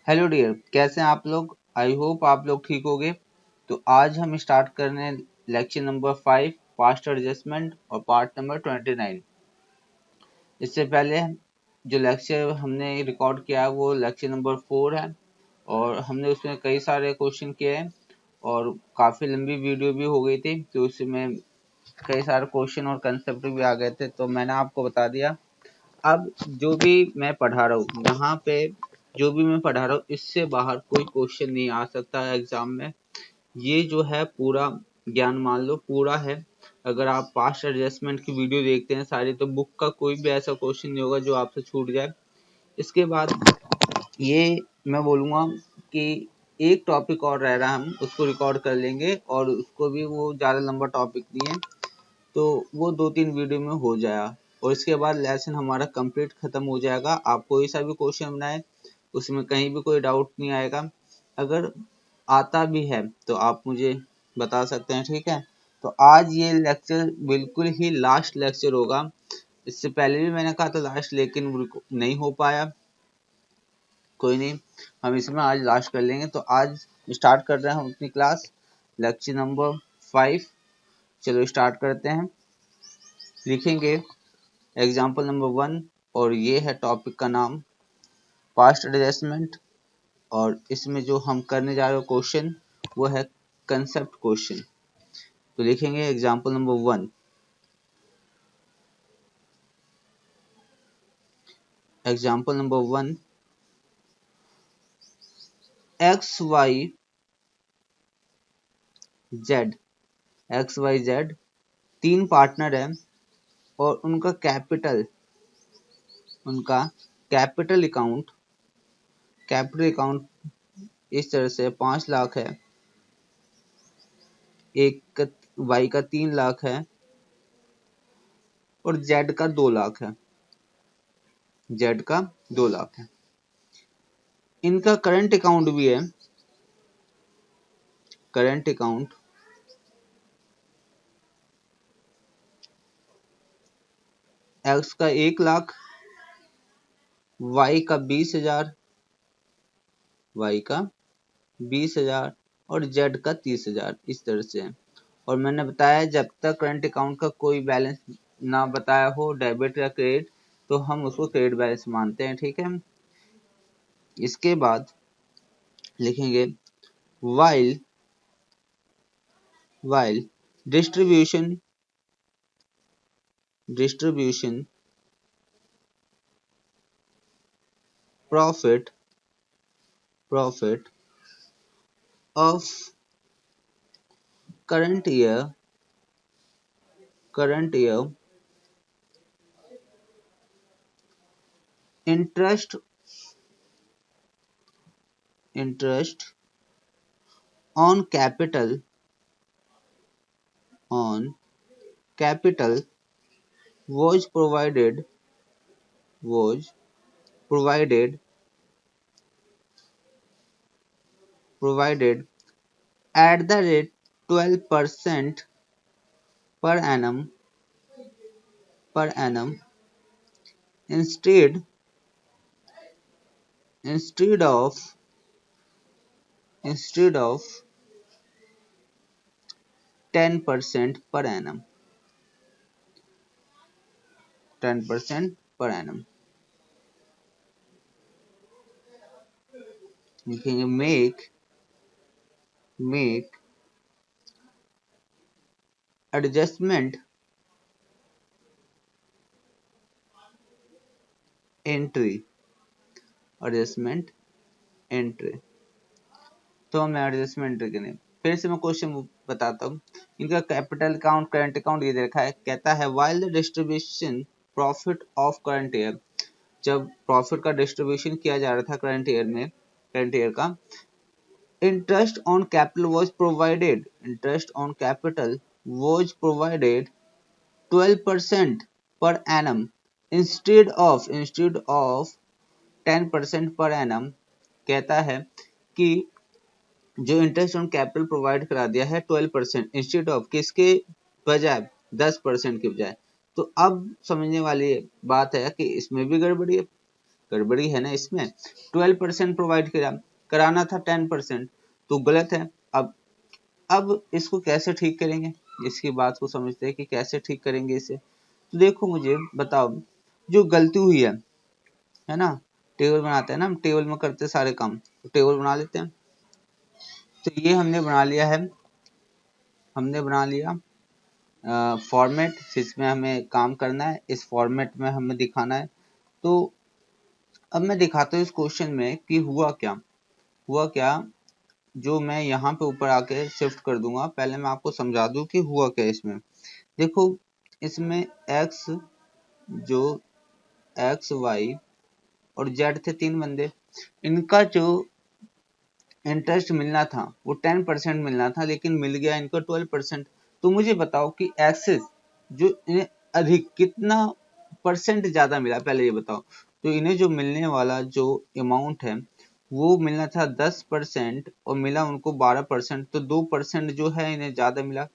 Hello dear, कैसे हैं आप लोग। आई होप आप लोग ठीक होंगे। तो आज हम स्टार्ट करने लेक्चर नंबर 5 पास्ट एडजस्टमेंट और पार्ट नंबर 29। इससे पहले जो लेक्चर हमने रिकॉर्ड किया है वो लेक्चर नंबर 4 है और हमने उसमें कई सारे क्वेश्चन किए हैं और काफ़ी लंबी वीडियो भी हो गई थी, तो उसमें कई सारे क्वेश्चन और कंसेप्ट भी आ गए थे, तो मैंने आपको बता दिया। अब जो भी मैं पढ़ा रहा हूँ यहाँ पे, जो भी मैं पढ़ा रहा हूँ इससे बाहर कोई क्वेश्चन नहीं आ सकता है एग्जाम में। ये जो है पूरा ज्ञान मान लो पूरा है। अगर आप पास्ट एडजस्टमेंट की वीडियो देखते हैं सारी, तो बुक का कोई भी ऐसा क्वेश्चन नहीं होगा जो आपसे छूट जाए। इसके बाद ये मैं बोलूँगा कि एक टॉपिक और रह रहा है, हम उसको रिकॉर्ड कर लेंगे और उसको भी, वो ज़्यादा लंबा टॉपिक नहीं है, तो वो 2-3 वीडियो में हो जाएगा और इसके बाद लेसन हमारा कंप्लीट खत्म हो जाएगा। आप कोई सा भी क्वेश्चन बनाए उसमें कहीं भी कोई डाउट नहीं आएगा। अगर आता भी है तो आप मुझे बता सकते हैं, ठीक है। तो आज ये लेक्चर बिल्कुल ही लास्ट लेक्चर होगा। इससे पहले भी मैंने कहा था लास्ट, लेकिन नहीं हो पाया। कोई नहीं, हम इसमें आज लास्ट कर लेंगे। तो आज स्टार्ट कर रहे हैं हम अपनी क्लास, लेक्चर नंबर 5। चलो स्टार्ट करते हैं। लिखेंगे एग्जाम्पल नंबर 1 और ये है टॉपिक का नाम पास्ट एडजस्टमेंट। और इसमें जो हम करने जा रहे हो क्वेश्चन वो है कंसेप्ट क्वेश्चन। तो लिखेंगे example number 1। Example number 1, X Y Z. X Y Z 3 partner है और उनका कैपिटल अकाउंट इस तरह से 5 लाख है, एक वाई का 3 लाख है और जेड का 2 लाख है। जेड का 2 लाख है। इनका करंट अकाउंट भी है। करंट अकाउंट एक्स का 1 लाख, वाई का 20,000, वाई का 20,000 और जेड का 30,000, इस तरह से है। और मैंने बताया जब तक करंट अकाउंट का कोई बैलेंस ना बताया हो, डेबिट या क्रेडिट, तो हम उसको क्रेडिट बैलेंस मानते हैं, ठीक है। इसके बाद लिखेंगे while distribution profit of current year interest on capital was provided at the rate 12% per annum instead of 10% per annum. 10% per annum. You can make adjustment entry. तो मैं एडजस्टमेंट करें। फिर से मैं क्वेश्चन बताता हूँ। इनका कैपिटल अकाउंट, करंट अकाउंट ये दे रखा है। कहता है while the distribution profit of current year, जब प्रॉफिट का डिस्ट्रीब्यूशन किया जा रहा था करंट ईयर का, interest on capital was provided 12% per annum instead of 10% per annum. कहता है कि जो इंटरेस्ट ऑन कैपिटल प्रोवाइड करा दिया है 12% इंस्टेड ऑफ, किसके बजाय, 10% के बजाय। तो अब समझने वाली बात है कि इसमें भी गड़बड़ी है। गड़बड़ी है ना इसमें। 12% प्रोवाइड कराना था 10%, तो गलत है। अब इसको कैसे ठीक करेंगे, इसकी बात को समझते हैं कि कैसे ठीक करेंगे इसे। तो देखो मुझे बताओ, जो गलती हुई है ना, टेबल बनाते हैं ना हम, टेबल में करते सारे काम, तो टेबल बना लेते हैं। तो ये हमने बना लिया है, हमने बना लिया फॉर्मेट जिसमें हमें काम करना है, इस फॉर्मेट में हमें दिखाना है। तो अब मैं दिखाता हूँ इस क्वेश्चन में कि हुआ क्या। जो मैं यहाँ पे ऊपर आके शिफ्ट कर दूंगा, पहले मैं आपको समझा दूं कि हुआ क्या इसमें। देखो इसमें एक्स, जो एक्स वाई और जेड थे, तीन बंदे, इनका जो इंटरेस्ट मिलना था वो 10% मिलना था, लेकिन मिल गया इनको 12%। तो मुझे बताओ कि एक्सेस जो इन्हें अधिक कितना परसेंट ज्यादा मिला, पहले ये बताओ। तो इन्हें जो मिलने वाला जो अमाउंट है वो मिलना था 10% और मिला उनको 12%, तो 2% जो है इन्हें ज्यादा मिला,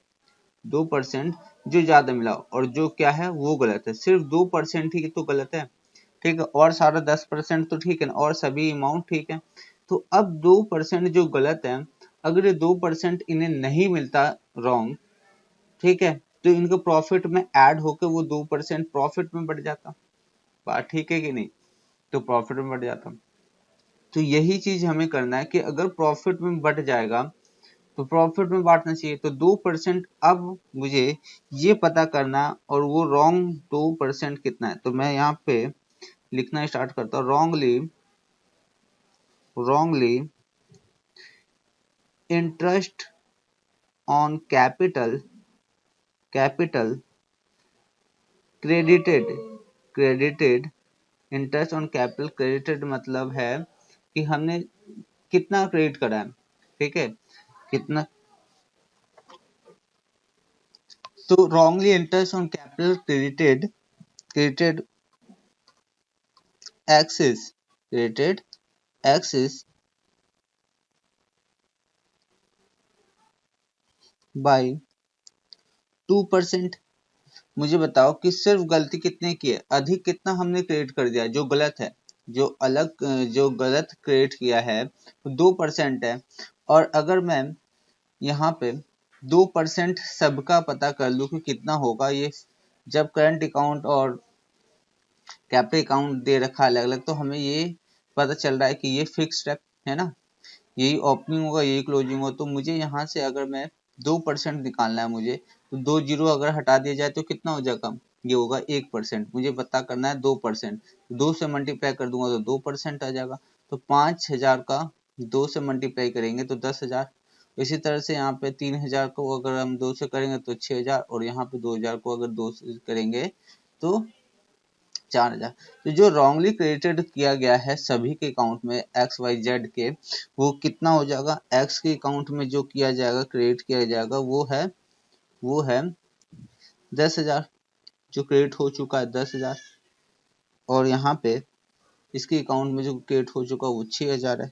2% जो ज्यादा मिला, और जो क्या है वो गलत है, सिर्फ 2% ही तो गलत है, ठीक है, और सारा 10% तो ठीक है, और सभी अमाउंट ठीक है। तो अब 2% जो गलत है, अगर ये 2% इन्हें नहीं मिलता रॉन्ग, ठीक है, तो इनके प्रॉफिट में ऐड होकर वो 2% प्रॉफिट में बढ़ जाता। बात ठीक है कि नहीं, तो प्रॉफिट में बढ़ जाता। तो यही चीज हमें करना है कि अगर प्रॉफिट में बढ़ जाएगा तो प्रॉफिट में बांटना चाहिए। तो 2% अब मुझे ये पता करना, और वो रॉन्ग 2% कितना है, तो मैं यहाँ पे लिखना स्टार्ट करता हूँ। wrongly interest on capital credited interest on capital credited मतलब है कि हमने कितना क्रेडिट करा है, ठीक है, कितना। तो wrongly interest on capital credited credited access by 2%। मुझे बताओ कि सिर्फ गलती कितने की है, अधिक कितना हमने क्रेडिट कर दिया, जो गलत है, जो गलत क्रेडिट किया है वो 2% है। और अगर मैं यहाँ पे 2% सबका पता कर लूँ कि कितना होगा, ये जब करंट अकाउंट और कैपिटल अकाउंट दे रखा अलग अलग, तो हमें ये पता चल रहा है कि ये फिक्स्ड है ना, यही ओपनिंग होगा यही क्लोजिंग होगा। तो मुझे यहाँ से अगर मैं 2% निकालना है मुझे, तो 2 जीरो अगर हटा दिया जाए तो कितना हो जाएगा, ये होगा 1%। मुझे पता करना है 2%, 2 से मल्टीप्लाई कर दूंगा तो 2% आ जाएगा। तो 5,000 का 2 से मल्टीप्लाई करेंगे तो 10,000। इसी तरह से यहाँ पे 3,000 को अगर हम 2 से करेंगे तो 6,000, और यहाँ पे 2,000 को अगर 2 से करेंगे तो 4,000। तो जो रॉन्गली क्रेडिटेड किया गया है सभी के अकाउंट में एक्स वाई जेड के, वो कितना हो जाएगा, एक्स के अकाउंट में जो किया जाएगा क्रेडिट किया जाएगा वो है 10,000, जो क्रेडिट हो चुका है 10,000। और यहाँ पे इसके अकाउंट में जो क्रेडिट हो चुका है वो 6,000 है,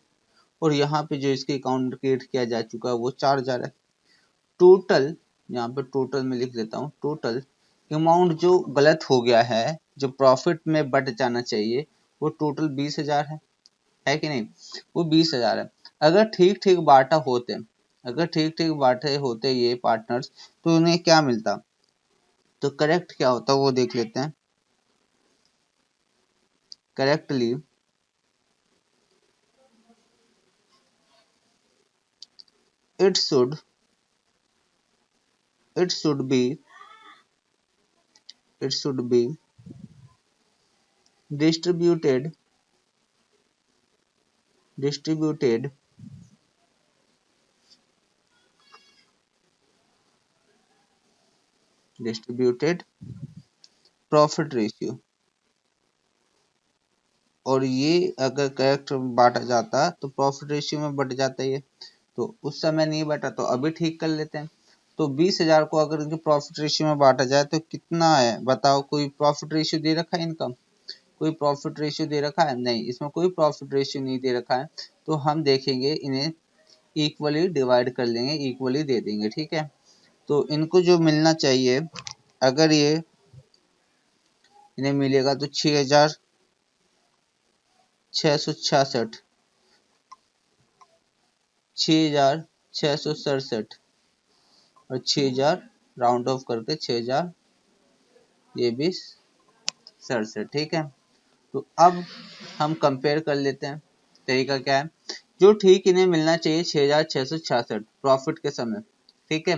और यहाँ पे जो इसके अकाउंट में क्रेडिट किया जा चुका है वो 4,000 है। टोटल, यहाँ पे टोटल में लिख देता हूँ, टोटल अमाउंट जो गलत हो गया है, जो प्रॉफिट में बढ़ जाना चाहिए, वो टोटल 20,000 है कि नहीं, वो 20,000 है। अगर ठीक ठीक बांटा होते, अगर ठीक ठीक बांटे होते ये पार्टनर्स, तो उन्हें क्या मिलता, तो करेक्ट क्या होता वो देख लेते हैं। Correctly it should it should be it should be distributed distributed distributed profit ratio। और ये अगर करेक्ट बांटा जाता तो प्रॉफिट रेशियो में बढ़ जाता ये, तो उस समय नहीं बटा, तो अभी ठीक कर लेते हैं। तो 20,000 को अगर इनके प्रॉफिट रेशियो में बांटा जाए तो कितना है बताओ, कोई प्रॉफिट रेशियो दे रखा है इनका, कोई प्रॉफिट रेशियो दे रखा है नहीं, इसमें कोई प्रॉफिट रेशियो नहीं दे रखा है। तो हम देखेंगे इन्हें इक्वली डिवाइड कर लेंगे, इक्वली दे देंगे, ठीक है। तो इनको जो मिलना चाहिए, अगर ये इन्हें मिलेगा तो 6,000 666, 6,667 और 6,000 राउंड ऑफ करके 6,000 ये भी 67। ठीक है, तो अब हम कंपेयर कर लेते हैं। तरीका क्या है, जो ठीक इन्हें मिलना चाहिए 6,666 प्रॉफिट के समय, ठीक है,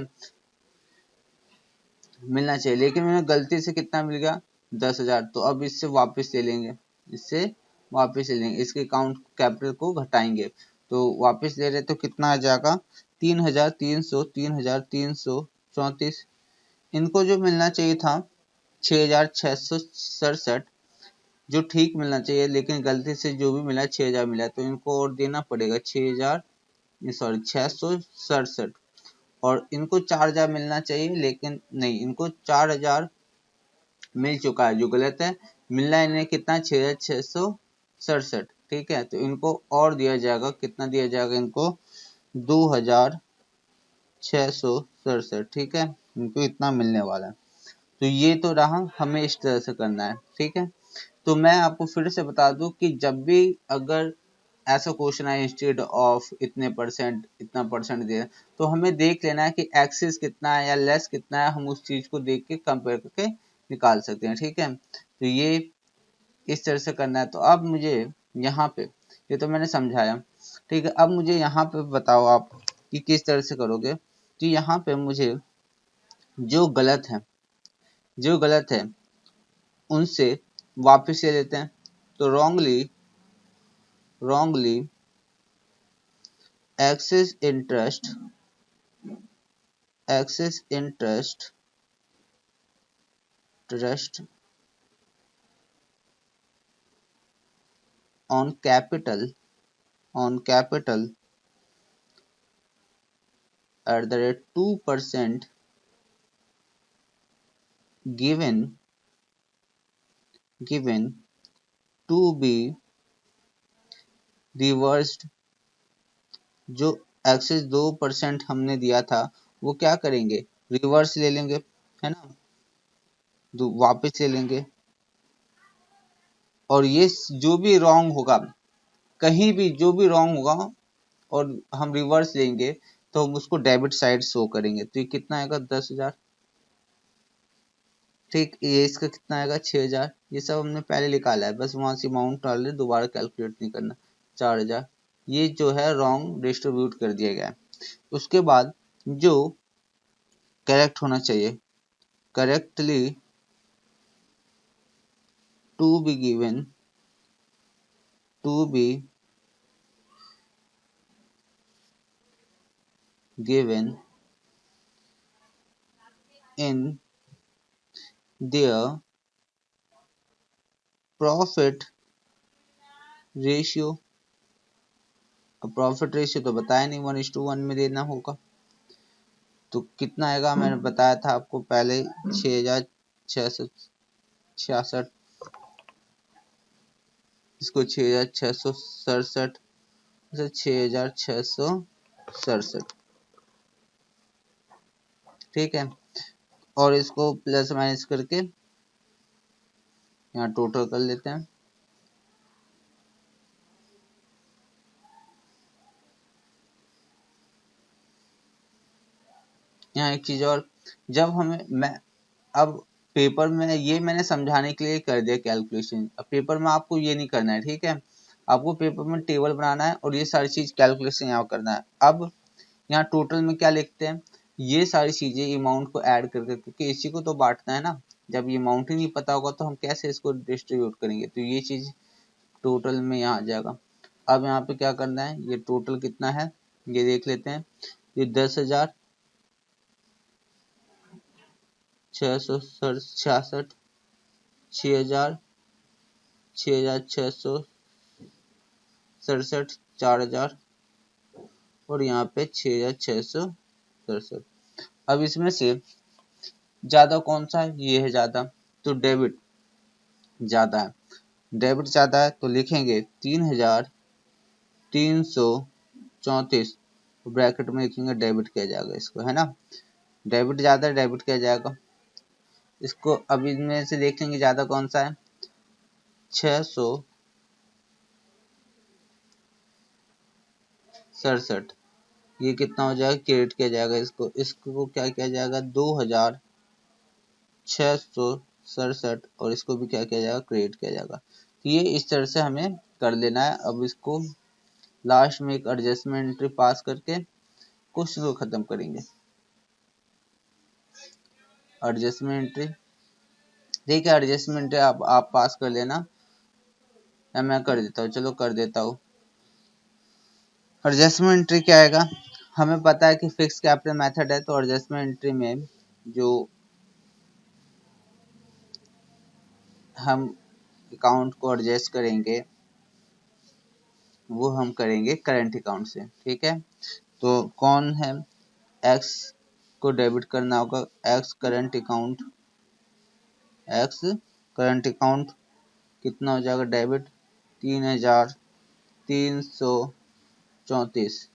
मिलना चाहिए, लेकिन उन्हें गलती से कितना मिल गया 10,000। तो अब इससे वापस ले लेंगे, इससे वापस ले लेंगे, इसके अकाउंट कैपिटल को घटाएंगे, तो वापस ले रहे तो कितना आ जाएगा 3,300, 3,334। इनको जो मिलना चाहिए था 6,667 जो ठीक मिलना चाहिए, लेकिन गलती से जो भी मिला 6,000 मिला, तो इनको और देना पड़ेगा 6,000, सॉरी 667। और इनको 4,000 मिलना चाहिए, लेकिन नहीं, इनको 4,000 मिल चुका है, जो गलत है। मिलना इन्हें कितना 6,667। ठीक है, तो इनको और दिया जाएगा, कितना दिया जाएगा इनको 2,667। ठीक है, इनको इतना मिलने वाला है। तो ये तो रहा, हमें इस तरह से करना है। ठीक है, तो मैं आपको फिर से बता दूं कि जब भी अगर ऐसा क्वेश्चन आए इंस्टेड ऑफ इतने परसेंट, इतना परसेंट दे, तो हमें देख लेना है कि एक्सेस कितना है या लेस कितना है, हम उस चीज को देख के कंपेयर करके निकाल सकते हैं। ठीक है, तो ये इस तरह से करना है। तो अब मुझे यहाँ पे, ये तो मैंने समझाया, ठीक है, अब मुझे यहाँ पे बताओ आप कि किस तरह से करोगे। तो यहाँ पे मुझे जो गलत है, जो गलत है उनसे वापस ले लेते हैं। तो wrongly excess interest on capital at the rate 2% given to be reversed। जो एक्सेस 2% हमने दिया था वो क्या करेंगे, रिवर्स ले लेंगे, है ना, वापस ले लेंगे। और ये जो भी रॉन्ग होगा, कहीं भी जो भी रॉन्ग होगा और हम रिवर्स लेंगे, तो हम उसको डेबिट साइड शो करेंगे। तो ये कितना आएगा 10,000। ठीक, ये इसका कितना आएगा 6,000। ये सब हमने पहले निकाला है, बस वहां से अमाउंट डाल रहे, दोबारा कैलकुलेट नहीं करना। 4,000 ये जो है रॉन्ग डिस्ट्रीब्यूट कर दिया गया है। उसके बाद जो करेक्ट होना चाहिए, correctly to be given in their profit ratio. अब प्रॉफिट रेशियो तो बताया नहीं, 1:1 में देना होगा। तो कितना आएगा, मैंने बताया था आपको पहले 6,666, इसको 6,667, 6,667। ठीक है, और इसको प्लस माइनस करके यहाँ टोटल कर लेते हैं। यहाँ एक चीज और, जब हमें मैं अब पेपर में ये मैंने समझाने के लिए कर दिया कैलकुलेशन, अब पेपर में आपको ये नहीं करना है। ठीक है, आपको पेपर में टेबल बनाना है और ये सारी चीज कैलकुलेशन यहाँ करना है। अब यहाँ टोटल में क्या लिखते हैं, ये सारी चीजें अमाउंट को ऐड करके, क्योंकि इसी को तो बांटना है ना। जब ये अमाउंट ही नहीं पता होगा तो हम कैसे इसको डिस्ट्रीब्यूट करेंगे, तो ये चीज टोटल में यहाँ आ जाएगा। अब यहाँ पे क्या करना है, ये टोटल कितना है ये देख लेते हैं। ये 10,000, 666, 6,000, 6,667, 4,000 और यहाँ पे 6,667। अब इसमें से ज्यादा कौन सा है, ये है ज्यादा, तो डेबिट ज्यादा है। डेबिट ज्यादा है तो लिखेंगे 3,334, ब्रैकेट में लिखेंगे डेबिट किया जाएगा इसको, है ना। डेबिट ज्यादा, डेबिट किया जाएगा इसको। अब इनमें से देखेंगे ज्यादा कौन सा है, 600 67, ये कितना हो जाएगा, क्रिएट किया जाएगा इसको, इसको क्या किया जाएगा 2667, और इसको भी क्या किया जाएगा, क्रिएट किया जाएगा। तो ये इस तरह से हमें कर लेना है। अब इसको लास्ट में एक एडजस्टमेंट एंट्री पास करके क्वेश्चन को खत्म करेंगे। एडजस्टमेंट एंट्री, ठीक है, एडजस्टमेंट आप पास कर लेना, या मैं कर देता हूँ, चलो कर देता हूँ। एडजस्टमेंट एंट्री क्या आएगा, हमें पता है कि फिक्स कैपिटल मेथड है, तो एडजस्टमेंट एंट्री में जो हम अकाउंट को एडजस्ट करेंगे वो हम करेंगे करंट अकाउंट से, ठीक है। तो कौन है, एक्स को डेबिट करना होगा, x current account, x current account कितना हो जाएगा डेबिट, 3334।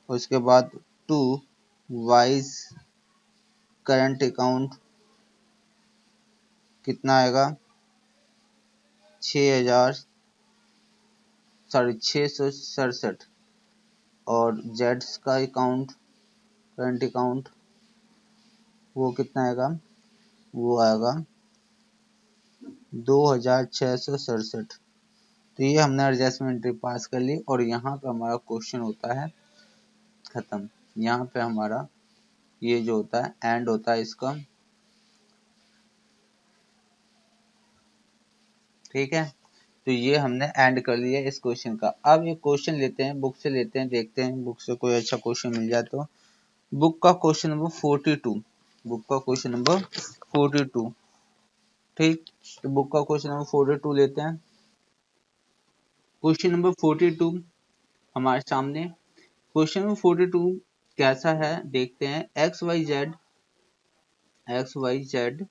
उसके बाद टू वाइज करंट अकाउंट कितना आएगा, 6,667। और जेड्स का अकाउंट, करंट अकाउंट, वो कितना आएगा, वो आएगा 2,667। तो ये हमने एडजस्टमेंट एंट्री पास कर ली, और यहाँ पे हमारा क्वेश्चन होता है खत्म। यहाँ पे हमारा ये जो होता है एंड होता है इसका, ठीक है। तो ये हमने एंड कर लिया इस क्वेश्चन का। अब ये क्वेश्चन लेते हैं बुक से, लेते हैं, देखते हैं बुक से कोई अच्छा क्वेश्चन मिल जाए तो। बुक का क्वेश्चन नंबर 42, बुक का क्वेश्चन नंबर 42, ठीक। तो बुक का क्वेश्चन नंबर 42 लेते हैं। क्वेश्चन नंबर 42 हमारे सामने। क्वेश्चन नंबर 42 कैसा है देखते हैं। X Y Z, X Y Z,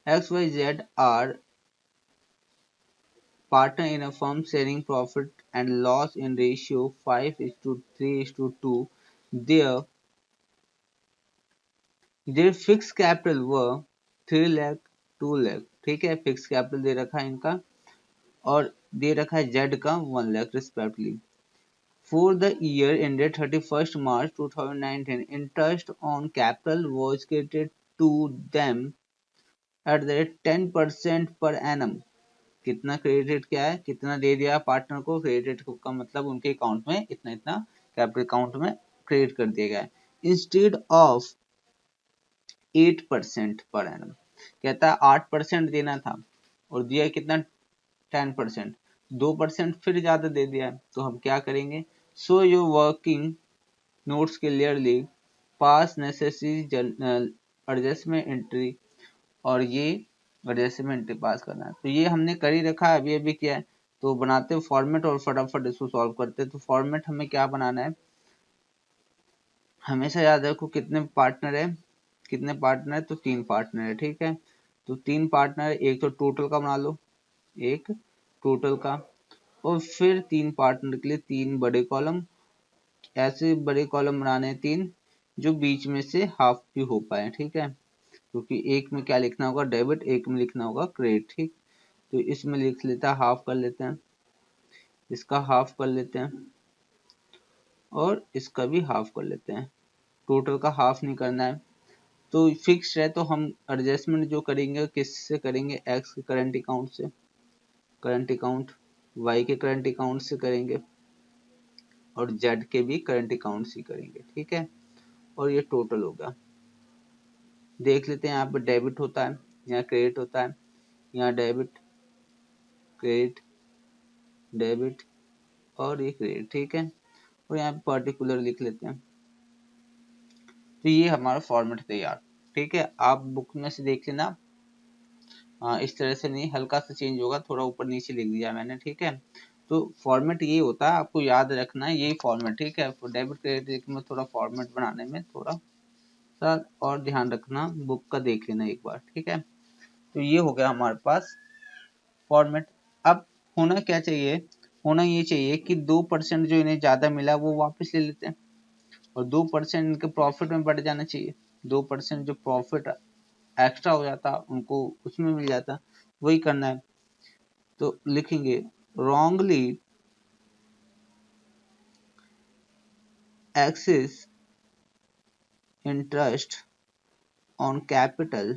X Y Z are partner in a firm sharing profit and loss in ratio 5:3:2. Their fixed capital were 3 lakh 2 lakh, ठीक है। फिक्स कैपिटल दे रखा है इनका, और दे रखा है जेड का 1 lakh respectively. For the year ended 31st March 2019, interest on capital was credited to them at the rate 10% per annum। कितना क्रेडिट, क्या है, कितना दे दिया पार्टनर को, क्रेडिट का मतलब उनके अकाउंट में इतना इतना कैपिटल अकाउंट में क्रेडिट कर दिया गया है, इंस्टेड ऑफ 8% पर एनम। कहता है 8% देना था और दिया कितना, 10%, 2% फिर ज्यादा दे दिया है, तो हम क्या करेंगे, so your working notes clearly pass necessary adjustment entry, और ये एडजस्टमेंट पास करना है। तो ये हमने कर ही रखा है, अभी अभी किया है। तो बनाते हैं फॉर्मेट और फटाफट इसको सॉल्व करते हैं। तो फॉर्मेट हमें क्या बनाना है, हमेशा याद रखो कितने पार्टनर है, कितने पार्टनर है, तो 3 पार्टनर है, ठीक है। तो 3 पार्टनर है, एक तो टोटल का बना लो, एक टोटल का, और फिर 3 पार्टनर के लिए 3 बड़े कॉलम, ऐसे बड़े कॉलम बनाने हैं 3 जो बीच में से हाफ भी हो पाए, ठीक है। क्योंकि एक में क्या लिखना होगा, डेबिट, एक में लिखना होगा क्रेडिट, ठीक। तो इसमें लिख लेता है, हाफ कर लेते हैं, इसका हाफ कर लेते हैं, और इसका भी हाफ कर लेते हैं। टोटल का हाफ नहीं करना है। तो फिक्स है, तो हम एडजस्टमेंट जो करेंगे किससे करेंगे, एक्स के करंट अकाउंट से, करंट अकाउंट, वाई के करंट अकाउंट से करेंगे, और जेड के भी करंट अकाउंट से करेंगे, ठीक है। और ये टोटल होगा। देख लेते हैं, यहाँ पे डेबिट होता है, यहाँ क्रेडिट होता है, यहाँ डेबिट, क्रेडिट, डेबिट, और ये क्रेडिट, ठीक है। और यहाँ पे पर्टिकुलर लिख लेते हैं। तो ये हमारा फॉर्मेट तैयार, ठीक है। आप बुक में से देख लेना, इस तरह से नहीं, हल्का सा चेंज होगा, थोड़ा ऊपर नीचे लिख दिया मैंने, ठीक है। तो फॉर्मेट ये होता है, आपको याद रखना है यही फॉर्मेट, ठीक है। डेबिट क्रेडिट में थोड़ा फॉर्मेट बनाने में थोड़ा सा और ध्यान रखना, बुक का देख लेना एक बार, ठीक है। तो ये हो गया हमारे पास फॉर्मेट। अब होना क्या चाहिए, होना ये चाहिए कि 2% जो इन्हें ज्यादा मिला वो वापस ले लेते हैं, और 2% इनके प्रॉफिट में बढ़ जाना चाहिए। 2% जो प्रॉफिट एक्स्ट्रा हो जाता उनको उसमें मिल जाता, वही करना है। तो लिखेंगे, wrongly excess interest on capital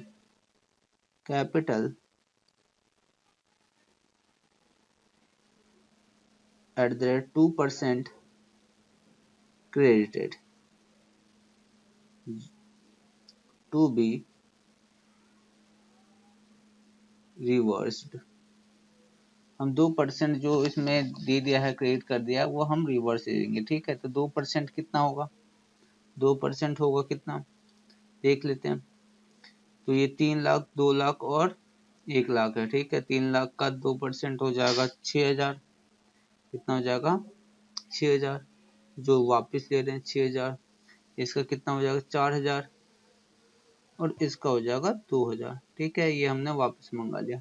at the rate 2% credited to be reversed। हम 2% जो इसमें दे दिया है, क्रेडिट कर दिया, वो हम रिवर्स दे देंगे। ठीक है, तो 2% कितना होगा? 2% होगा कितना, देख लेते हैं। तो ये 3 लाख, 2 लाख और 1 लाख है। ठीक है, 3 लाख का 2% हो जाएगा 6,000। कितना हो जाएगा? 6,000। जो वापस ले रहे हैं 6,000। इसका कितना हो जाएगा? 4,000। और इसका हो जाएगा 2,000। ठीक है, ये हमने वापस मंगा लिया।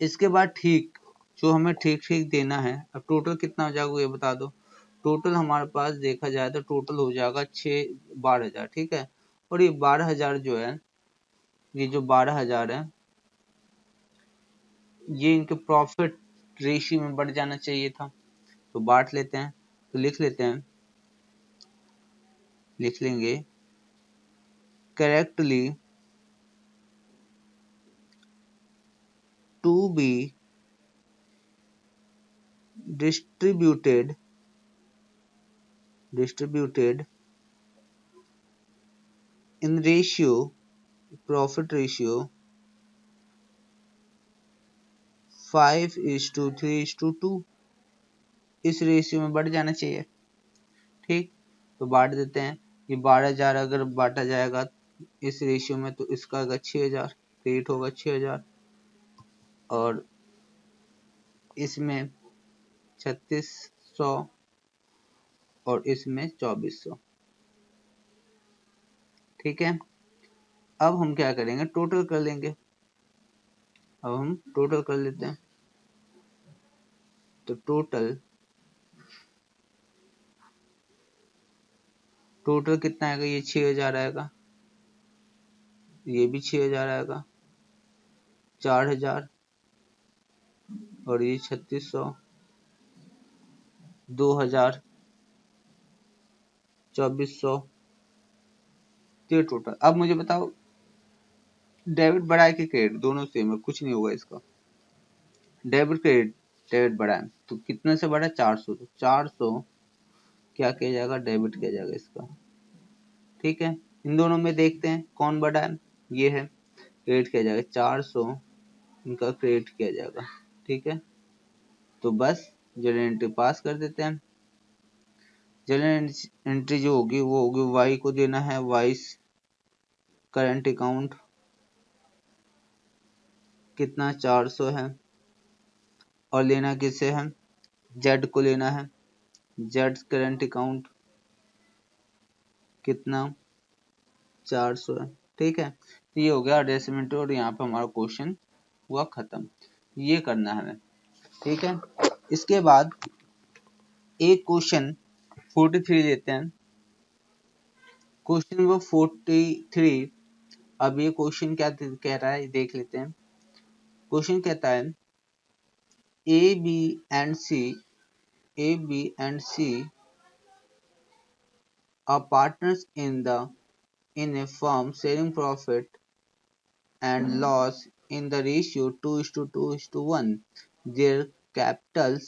इसके बाद ठीक, जो हमें ठीक ठीक देना है, अब टोटल कितना हो जाएगा ये बता दो। टोटल हमारे पास देखा जाए तो टोटल हो जाएगा 12,000। ठीक है, और ये 12,000 जो है, ये जो 12,000 है, ये इनके प्रॉफिट रेशियो में बढ़ जाना चाहिए था। तो बांट लेते हैं, तो लिख लेते हैं, लिख लेंगे correctly to be distributed in ratio, profit ratio 5:3:2। इस रेशियो में बढ़ जाना चाहिए। ठीक, तो बांट देते हैं। ये 12,000 अगर बांटा जाएगा इस रेशियो में, तो इसका अगर 6,000 क्रेडिट होगा, 6,000, और इसमें 3,600 और इसमें 2,400। ठीक है, अब हम क्या करेंगे? टोटल कर लेंगे। अब हम टोटल कर लेते हैं। तो टोटल कितना आएगा? ये 6,000 आएगा, ये भी 6,000 आएगा, 4,000, और ये 3,600, 2,000, 2,400। ये टोटल। अब मुझे बताओ, डेबिट बढ़ाए कि क्रेडिट? दोनों सेम है, कुछ नहीं होगा इसका। डेबिट क्रेडिट, डेबिट बढ़ाए तो कितने से बढ़ा? 400। तो 400 क्या किया जाएगा? डेबिट किया जाएगा इसका। ठीक है, इन दोनों में देखते हैं कौन बढ़ा है। ये है, क्रेडिट किया जाएगा 400, इनका क्रेडिट किया जाएगा। ठीक है, तो बस जर्नल एंट्री पास कर देते हैं। जर्नल एंट्री जो होगी वो होगी, वाई को देना है वाइस करंट अकाउंट, कितना? 400 है। और लेना किसे है? जेड को लेना है, जेड करंट अकाउंट, कितना? 400 है। ठीक है, तो ये हो गया अडजस्टमेंट, और यहाँ पे हमारा क्वेश्चन हुआ खत्म। ये करना है हमें। ठीक है, इसके बाद एक क्वेश्चन 43 लेते हैं। Question number 43। अब ये क्वेश्चन क्या कह रहा है देख लेते हैं। क्वेश्चन कहता है A B and C are partners in a firm sharing profit and loss in the ratio 2:2:1। Their capitals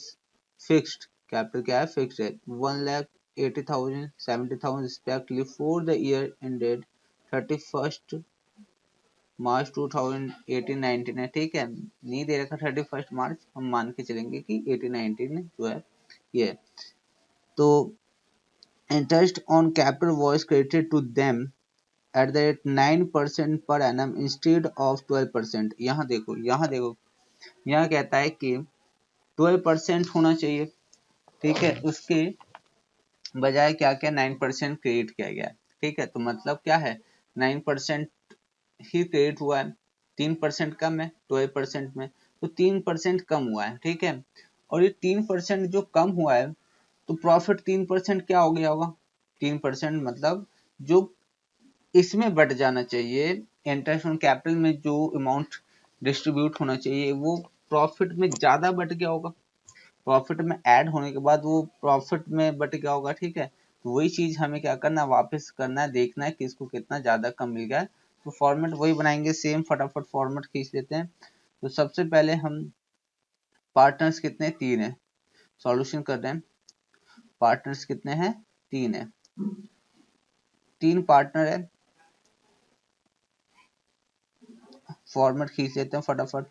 fixed, capital क्या है? Fixed है, 1,80,000, 70,000 respectively for the year ended 31st March 2018-19 है। ठीक है, नहीं दे रखा 31st मार्च, हम मान के चलेंगे कि 18-19 जो है ये। तो interest on capital was credited to them at the rate 9% per annum instead of 12%। यहाँ देखो, यहाँ कहता है कि 12% होना चाहिए। ठीक है, उसके बजाय क्या क्या 9% क्रेडिट किया गया। ठीक है, तो मतलब क्या है? 9% ही क्रेडिट हुआ है, 3% कम है 12% में, तो 3% कम हुआ है। ठीक है, और ये 3% जो कम हुआ है, तो प्रॉफिट 3% क्या हो गया होगा? 3% मतलब जो इसमें बढ़ जाना चाहिए, इंटरेस्ट ऑन कैपिटल में जो अमाउंट डिस्ट्रीब्यूट होना चाहिए, वो प्रॉफिट में ज्यादा बढ़ गया होगा। प्रॉफिट में ऐड होने के बाद वो प्रॉफिट में बढ़ गया होगा। ठीक है, तो वही चीज हमें क्या करना, वापस करना है, देखना है कि इसको कितना ज्यादा कम मिल गया है। तो फॉर्मेट वही बनाएंगे सेम, फटाफट फॉर्मेट खींच लेते हैं। तो सबसे पहले हम पार्टनर्स कितने, 3 है, सॉल्यूशन कर रहे हैं। पार्टनर्स कितने हैं, 3 है, 3 पार्टनर है। फॉर्मेट खींच लेते हैं फटाफट।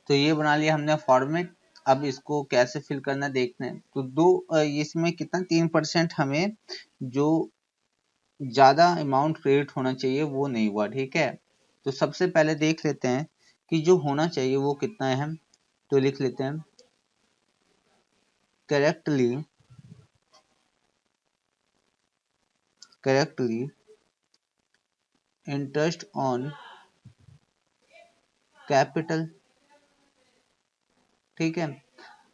तो ये बना लिया हमने फॉर्मेट। अब इसको कैसे फिल करना देखते हैं। तो इसमें कितना 3% हमें जो ज्यादा अमाउंट क्रेडिट होना चाहिए वो नहीं हुआ, ठीक है। तो सबसे पहले देख लेते हैं कि जो होना चाहिए वो कितना है। तो लिख लेते हैं करेक्टली इंटरेस्ट ऑन कैपिटल, ठीक है।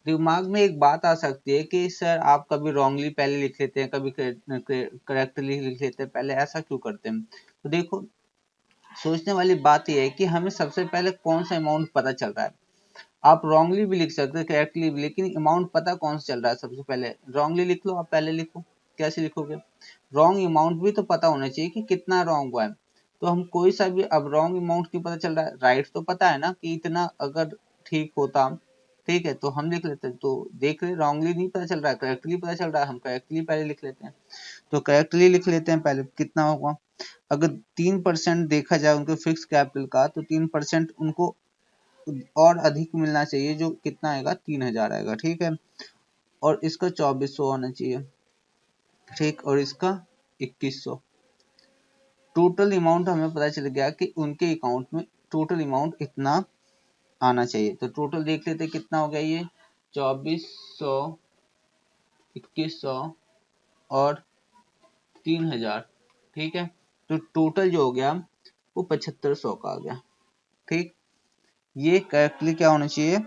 दिमाग में एक बात आ सकती है कि सर आप कभी रॉन्गली पहले लिख लेते हैं, कभी करेक्टली लिख लेते हैं, पहले ऐसा क्यों करते हैं। तो देखो, सोचने वाली बात यह है कि हमें सबसे पहले कौन सा अमाउंट पता चल रहा है। आप रॉन्गली भी लिख सकते हैं, करेक्टली भी, लेकिन अमाउंट पता कौन सा चल रहा है। सबसे पहले रॉन्गली लिख लो, आप पहले लिखो। कैसे लिखोगे, रॉन्ग अमाउंट भी तो पता होना चाहिए कि कितना रॉन्ग हुआ है। तो हम कोई सा भी, अब रॉन्ग अमाउंट क्यों पता चल रहा है, राइट तो पता है ना कि इतना, अगर ठीक होता, ठीक है, तो हम लिख लेते हैं। तो देख रहे, रॉन्गली नहीं पता चल रहा है, करेक्टली पता चल रहा है, हम करेक्टली पहले लिख लेते हैं। तो करेक्टली लिख लेते हैं पहले, कितना होगा। अगर 3% देखा जाए उनके फिक्स कैपिटल का, तो 3% उनको और अधिक मिलना चाहिए, जो कितना आएगा, 3000 आएगा, ठीक है। और इसका 2400 होना चाहिए, ठीक, और इसका 2100। टोटल अमाउंट हमें पता चल गया कि उनके अकाउंट में टोटल अमाउंट इतना आना चाहिए। तो टोटल देख लेते कितना हो गया, ये 2400, 2100 और 3000, ठीक है। तो टोटल जो हो गया वो 7500 का आ गया, ठीक। ये करेक्टली क्या होना चाहिए,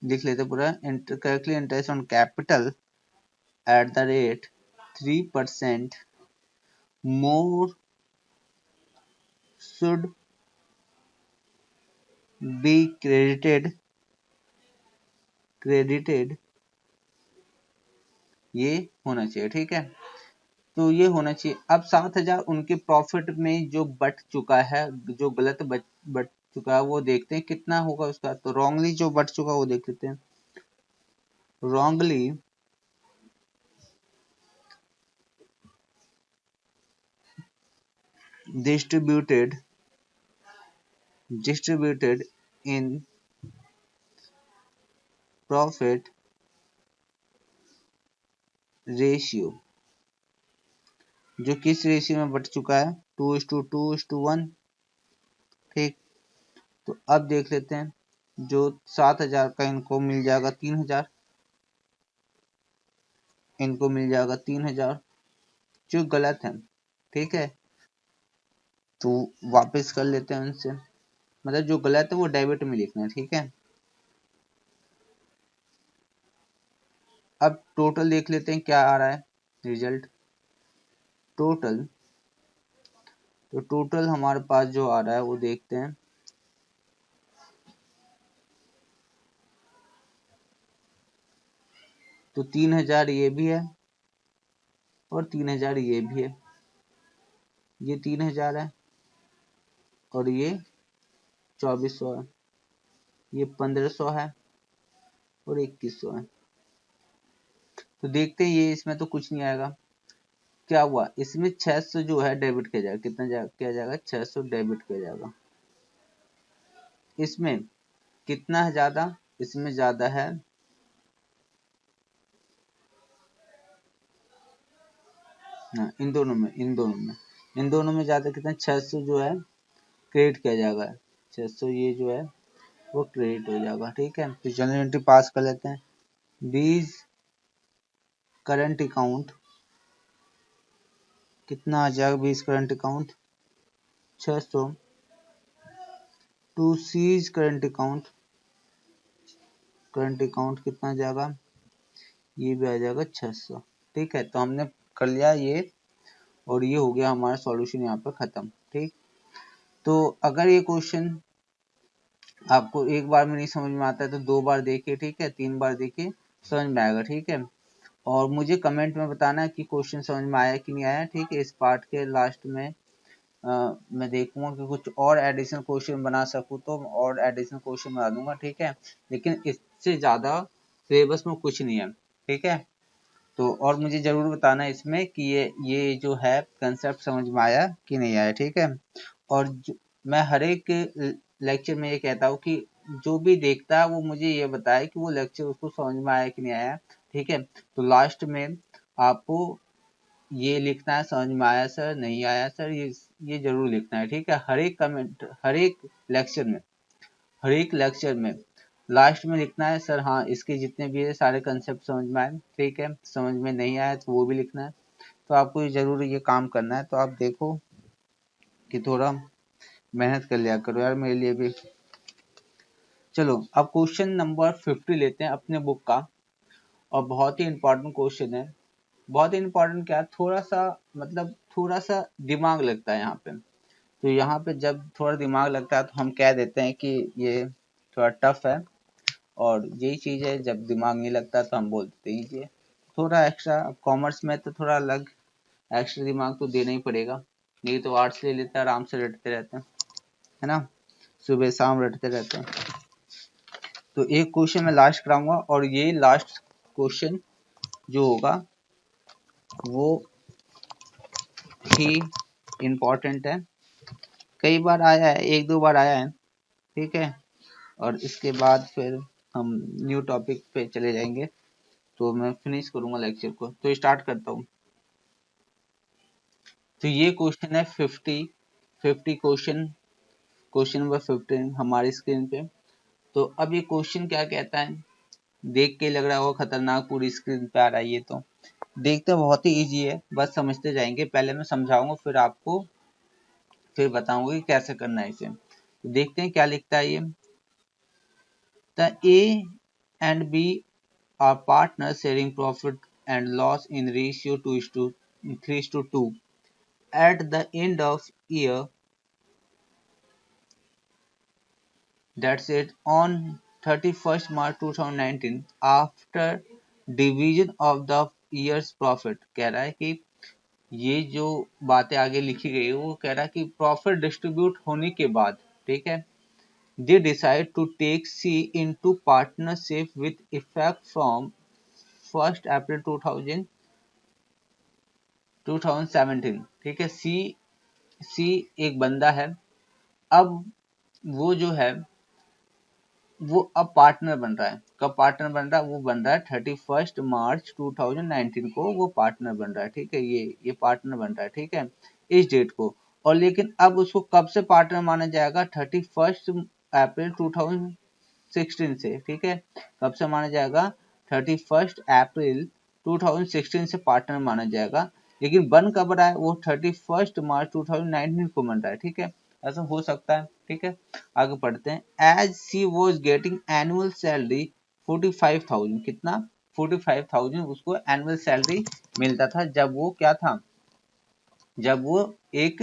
लिख लेते पूरा, correctly interest on capital at the rate 3% more should be credited, ये होना चाहिए, ठीक है। तो ये होना चाहिए। अब 7000 उनके प्रॉफिट में जो बट चुका है, जो गलत बट चुका है, वो देखते हैं कितना होगा उसका। तो रॉन्गली जो बट चुका वो देख लेते हैं। Wrongly distributed in profit ratio, जो किस रेशियो में बट चुका है, 2:2:1, ठीक। तो अब देख लेते हैं, जो 7000 का इनको मिल जाएगा 3000, इनको मिल जाएगा 3000, जो गलत है, ठीक है। तो वापस कर लेते हैं उनसे, मतलब जो गलत है वो डेबिट में लिखना है, ठीक है। अब टोटल देख लेते हैं क्या आ रहा है रिजल्ट, टोटल। तो टोटल हमारे पास जो आ रहा है वो देखते हैं। तो 3000 ये भी है और 3000 ये भी है, ये 3000 है और ये 2400 है, ये 1500 है और 2100 है। तो देखते हैं, ये इसमें तो कुछ नहीं आएगा। क्या हुआ, इसमें 600 जो है डेबिट किया जाएगा, कितना किया जाएगा, 600 डेबिट किया जाएगा। इसमें कितना है ज्यादा, इसमें ज्यादा है, हाँ, इन दोनों में ज्यादा कितना, 600 जो है क्रेडिट किया जाएगा, 600 ये जो है वो क्रेडिट हो जाएगा, ठीक है। तो जनरल एंट्री पास कर लेते हैं। बीज करंट अकाउंट कितना आ जाएगा, B's current account 600 to C's current account कितना आ जाएगा, ये भी आ जाएगा 600, ठीक है। तो हमने कर लिया ये, और ये हो गया हमारा सॉल्यूशन यहाँ पर खत्म, ठीक। तो अगर ये क्वेश्चन आपको एक बार में नहीं समझ में आता है तो 2 बार देखिए, ठीक है, 3 बार देखिए, समझ में आएगा, ठीक है। और मुझे कमेंट में बताना है कि क्वेश्चन समझ में आया कि नहीं आया, ठीक है। इस पार्ट के लास्ट में मैं देखूंगा कि कुछ और एडिशनल क्वेश्चन बना सकूं तो और एडिशनल क्वेश्चन बना दूंगा, ठीक है। लेकिन इससे ज्यादा सिलेबस में कुछ नहीं है, ठीक है। तो और मुझे जरूर बताना इसमें कि ये जो है कंसेप्ट समझ में आया कि नहीं आया, ठीक है। और मैं हर एक लेक्चर में ये कहता हूँ कि जो भी देखता है वो मुझे ये बताए कि वो लेक्चर उसको समझ में आया कि नहीं आया, ठीक है। तो लास्ट में आपको ये लिखना है, समझ में आया सर, नहीं आया सर, ये जरूर लिखना है, ठीक है। हर एक कमेंट, हर एक लेक्चर में लास्ट में लिखना है सर, हाँ इसके जितने भी है सारे कंसेप्ट समझ में आए, ठीक है। समझ में नहीं आया तो वो भी लिखना है। तो आपको जरूर ये काम करना है। तो आप देखो कि थोड़ा मेहनत कर लिया करो यार मेरे लिए भी। चलो अब क्वेश्चन नंबर 50 लेते हैं अपने बुक का, और बहुत ही इंपॉर्टेंट क्वेश्चन है। बहुत ही इंपॉर्टेंट क्या, थोड़ा सा मतलब थोड़ा सा दिमाग लगता है यहाँ पे। तो यहाँ पे जब थोड़ा दिमाग लगता है तो हम कह देते हैं कि ये थोड़ा टफ है, और यही चीज है जब दिमाग नहीं लगता तो हम बोल देते हैं ये थोड़ा एक्स्ट्रा। कॉमर्स में तो थोड़ा अलग एक्स्ट्रा दिमाग तो देना ही पड़ेगा, नहीं तो आर्ट्स ले लेते हैं आराम से रटते रहते हैं, है ना, सुबह शाम रटते रहते हैं। तो एक क्वेश्चन मैं लास्ट कराऊंगा, और ये लास्ट क्वेश्चन जो होगा वो ही इम्पोर्टेंट है। कई बार आया है, एक दो बार आया है, ठीक है। और इसके बाद फिर हम न्यू टॉपिक पे चले जाएंगे। तो मैं फिनिश करूंगा लेक्चर को, तो स्टार्ट करता हूँ। तो ये क्वेश्चन है 50 क्वेश्चन, क्वेश्चन नंबर 15 हमारी स्क्रीन पे। तो अब ये क्वेश्चन क्या कहता है, देख के लग रहा होगा खतरनाक, पूरी स्क्रीन पे आ रहा है ये। तो देखते बहुत ही इजी है, बस समझते जाएंगे। पहले मैं समझाऊंगा फिर आपको फिर बताऊंगा कि कैसे करना है इसे। तो देखते हैं क्या लिखता है ये। The A and B are partners sharing profit and loss in ratio 3:2. At the end of year, that's it, on 31st March 2019, after division of the year's profit, कह रहा है कि ये जो बातें आगे लिखी गई है वो कह रहा है कि प्रॉफिट डिस्ट्रीब्यूट होने के बाद, ठीक है, they decide to take C into partnership with effect from 1st April 2017, ठीक है। सी एक बंदा है। अब वो जो है वो अब पार्टनर बन रहा है। कब पार्टनर बन रहा है, वो बन रहा है 31 मार्च 2019 को वो पार्टनर बन रहा है, ठीक है। ये पार्टनर बन रहा है, ठीक है, इस डेट को। और लेकिन अब उसको कब से पार्टनर माना जाएगा, 31 अप्रैल 2016 से, ठीक है। कब से माना जाएगा, 31 अप्रैल 2016 से पार्टनर माना जाएगा। लेकिन बन कब रहा है, वो 31 मार्च 2019 को बन रहा है, ठीक है। ऐसा हो सकता है, ठीक है। आगे पढ़ते हैं। As C was getting annual salary 45,000, कितना, 45,000 उसको एनुअल सैलरी मिलता था जब वो क्या था, जब वो एक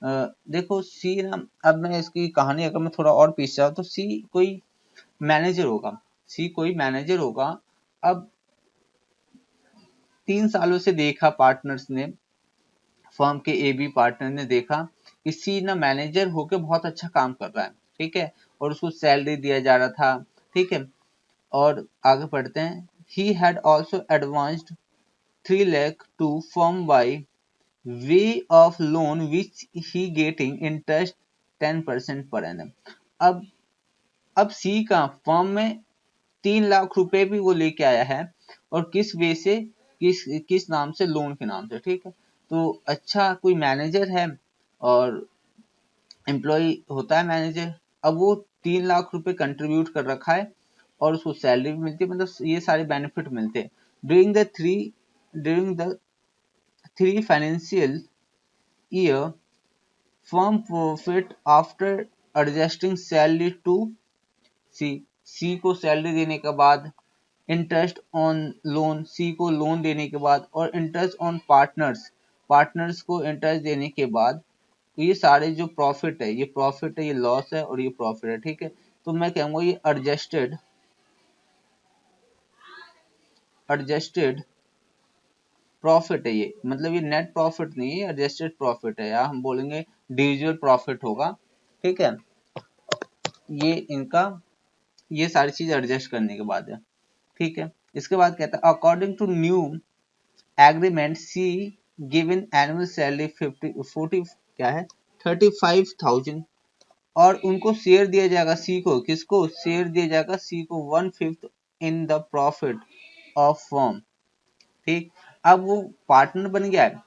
देखो सी ना, अब मैं इसकी कहानी अगर मैं थोड़ा और पीछे जाऊँ तो सी कोई मैनेजर होगा, सी कोई मैनेजर होगा। अब 3 सालों से देखा पार्टनर्स ने, फर्म के ए बी पार्टनर ने देखा कि सी ना मैनेजर होके बहुत अच्छा काम कर रहा है, ठीक है, और उसको सैलरी दिया जा रहा था, ठीक है। और आगे पढ़ते हैं। He had also advanced 3 lakh to firm by way of loan which he getting interest 10% per annum. अब अब सी का फर्म में 3 लाख रुपए भी वो लेके आया है, और किस वे से, किस किस नाम से, लोन के नाम से, ठीक है। तो अच्छा कोई मैनेजर है, और एम्प्लॉय होता है मैनेजर। अब वो 3 लाख रुपए कंट्रीब्यूट कर रखा है, और उसको सैलरी भी मिलती है, मतलब ये सारे बेनिफिट मिलते हैं। During the three financial year, firm profit after adjusting salary to C, C को सैलरी देने के बाद, इंटरेस्ट ऑन लोन, सी को लोन देने के बाद, और इंटरेस्ट ऑन पार्टनर्स, पार्टनर्स को इंटरेस्ट देने के बाद, तो ये सारे जो प्रॉफिट है, ये प्रॉफिट है, ये लॉस है, और ये प्रॉफिट है, ठीक है। तो मैं कहूँगा ये एडजस्टेड प्रॉफिट है। ये मतलब ये नेट प्रॉफिट नहीं है, एडजस्टेड प्रॉफिट है, या हम बोलेंगे डिविजुअल प्रॉफिट होगा। ठीक है, ये इनका ये सारी चीज एडजस्ट करने के बाद है। ठीक है, इसके बाद कहता है according to new agreement C given annual salary 40 क्या है 35,000 और उनको शेयर दिया जाएगा सी को, किसको शेयर दिया जाएगा सी को 1/5 in the profit of firm. ठीक, अब वो पार्टनर बन गया है,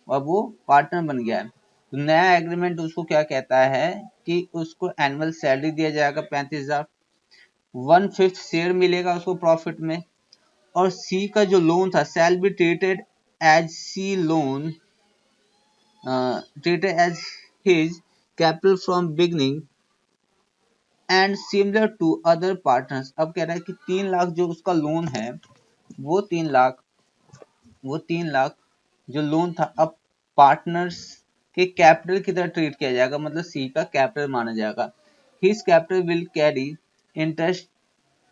अब वो पार्टनर बन गया है, तो नया एग्रीमेंट उसको क्या कहता है कि उसको एनुअल सैलरी दिया जाएगा 35,000, 1/5 शेयर मिलेगा उसको प्रॉफिट में, और सी का जो लोन था shall be treated as C loan treated as his capital from beginning and similar to other partners। अब कह रहा है कि 3 लाख जो उसका लोन है वो 3 लाख जो लोन था अब पार्टनर्स के कैपिटल की तरह ट्रीट किया जाएगा, मतलब सी का कैपिटल माना जाएगा। His capital will carry interest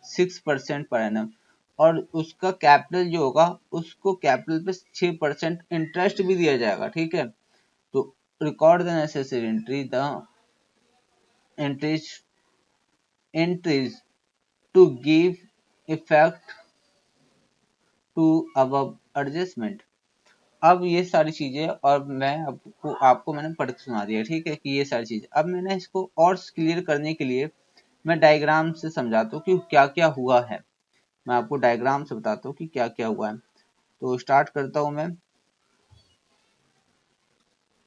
6% per annum, और उसका कैपिटल जो होगा उसको कैपिटल पे 6% इंटरेस्ट भी दिया जाएगा। ठीक है, तो record the necessary entries entries to give effect to above adjustment। अब ये सारी चीजें और मैं आपको मैंने पढ़ के सुना दिया। ठीक है, कि ये सारी चीजें अब मैंने इसको और क्लियर करने के लिए मैं डायग्राम से समझाता हूँ कि क्या क्या हुआ है। मैं आपको डायग्राम से बताता हूँ कि क्या क्या हुआ है। तो स्टार्ट करता हूँ मैं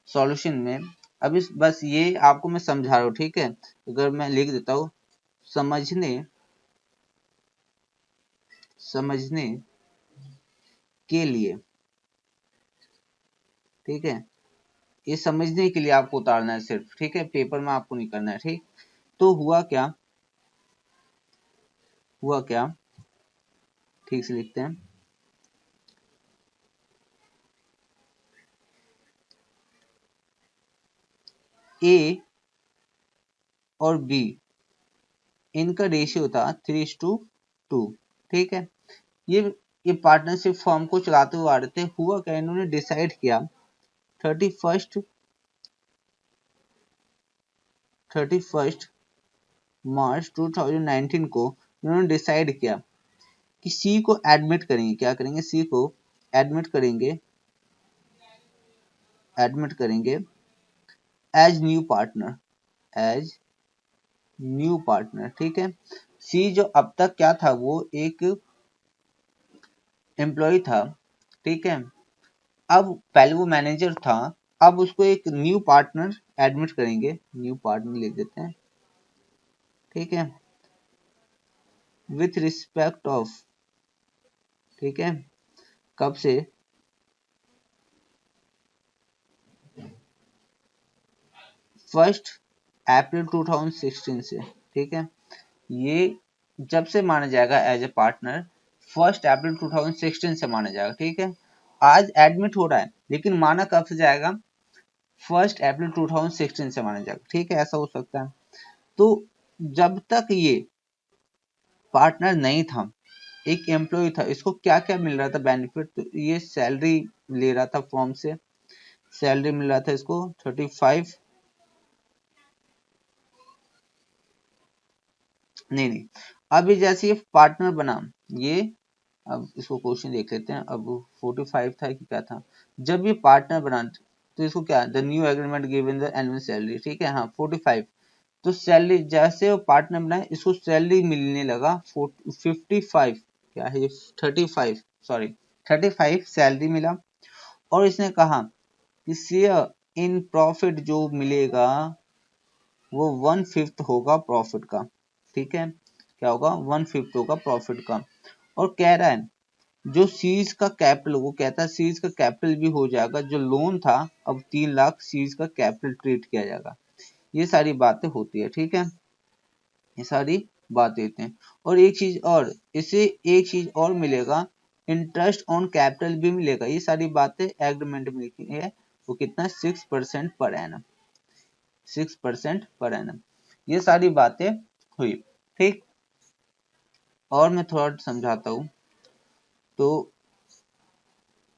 सॉल्यूशन में। अब इस बस ये आपको मैं समझा रहा हूँ। ठीक है, अगर मैं लिख देता हूँ समझने समझने के लिए। ठीक है, ये समझने के लिए आपको उतारना है सिर्फ। ठीक है, पेपर में आपको नहीं करना है। ठीक, तो हुआ क्या ठीक से लिखते हैं। ए और बी इनका रेशियो था 3:2। ठीक है, ये पार्टनरशिप फॉर्म को चलाते हुए आ रहे थे। हुआ क्या, इन्होंने डिसाइड किया 31 मार्च 2019 को इन्होंने डिसाइड किया कि सी को एडमिट करेंगे। क्या करेंगे, सी को एडमिट करेंगे एज न्यू पार्टनर। ठीक है, सी जो अब तक क्या था वो एक एम्प्लॉय था। ठीक है, अब पहले वो मैनेजर था, अब उसको एक न्यू पार्टनर एडमिट करेंगे, न्यू पार्टनर लिख देते हैं। ठीक है, विथ रिस्पेक्ट ऑफ, ठीक है, कब से 1 अप्रैल 2016 से। ठीक है, ये जब से माना जाएगा एज ए पार्टनर 1 अप्रैल 2016 से माना जाएगा। ठीक है, आज एडमिट हो रहा है लेकिन माना कब से जाएगा 1 अप्रैल 2016 से माना जाएगा। ठीक है, ऐसा हो सकता है। तो जब तक ये पार्टनर नहीं था, एक एम्प्लॉय था, इसको क्या क्या मिल रहा था बेनिफिट, तो ये सैलरी ले रहा था फॉर्म से, सैलरी मिल रहा था इसको 35, नहीं, अब ये जैसे ये पार्टनर बना ये, अब इसको क्वेश्चन देख लेते हैं। अब 45 था कि क्या था, जब ये पार्टनर बना तो इसको क्या, the new agreement given the annual salary. ठीक है, हाँ 45, तो सैलरी जैसे वो पार्टनर बनाए इसको सैलरी मिलने लगा 55, क्या है 35, सॉरी 35 सैलरी मिला। और इसने कहा कि शेयर इन प्रॉफिट जो मिलेगा वो 1/5 होगा प्रॉफिट का। ठीक है, क्या होगा 1/5 होगा प्रॉफिट का। और कह रहा है जो सीज का कैपिटल, वो कहता है सीज का कैपिटल भी हो जाएगा, जो लोन था अब 3 लाख सीज का कैपिटल ट्रीट किया जाएगा। ये सारी बातें होती है। ठीक है, ये सारी बातें होती हैं। और एक चीज और, इसे एक चीज और मिलेगा, इंटरेस्ट ऑन कैपिटल भी मिलेगा। ये सारी बातें एग्रीमेंट में लिखी है। वो कितना 6% पर एनम, 6% पर एनम, ये सारी बातें हुई। ठीक, और मैं थोड़ा समझाता हूँ। तो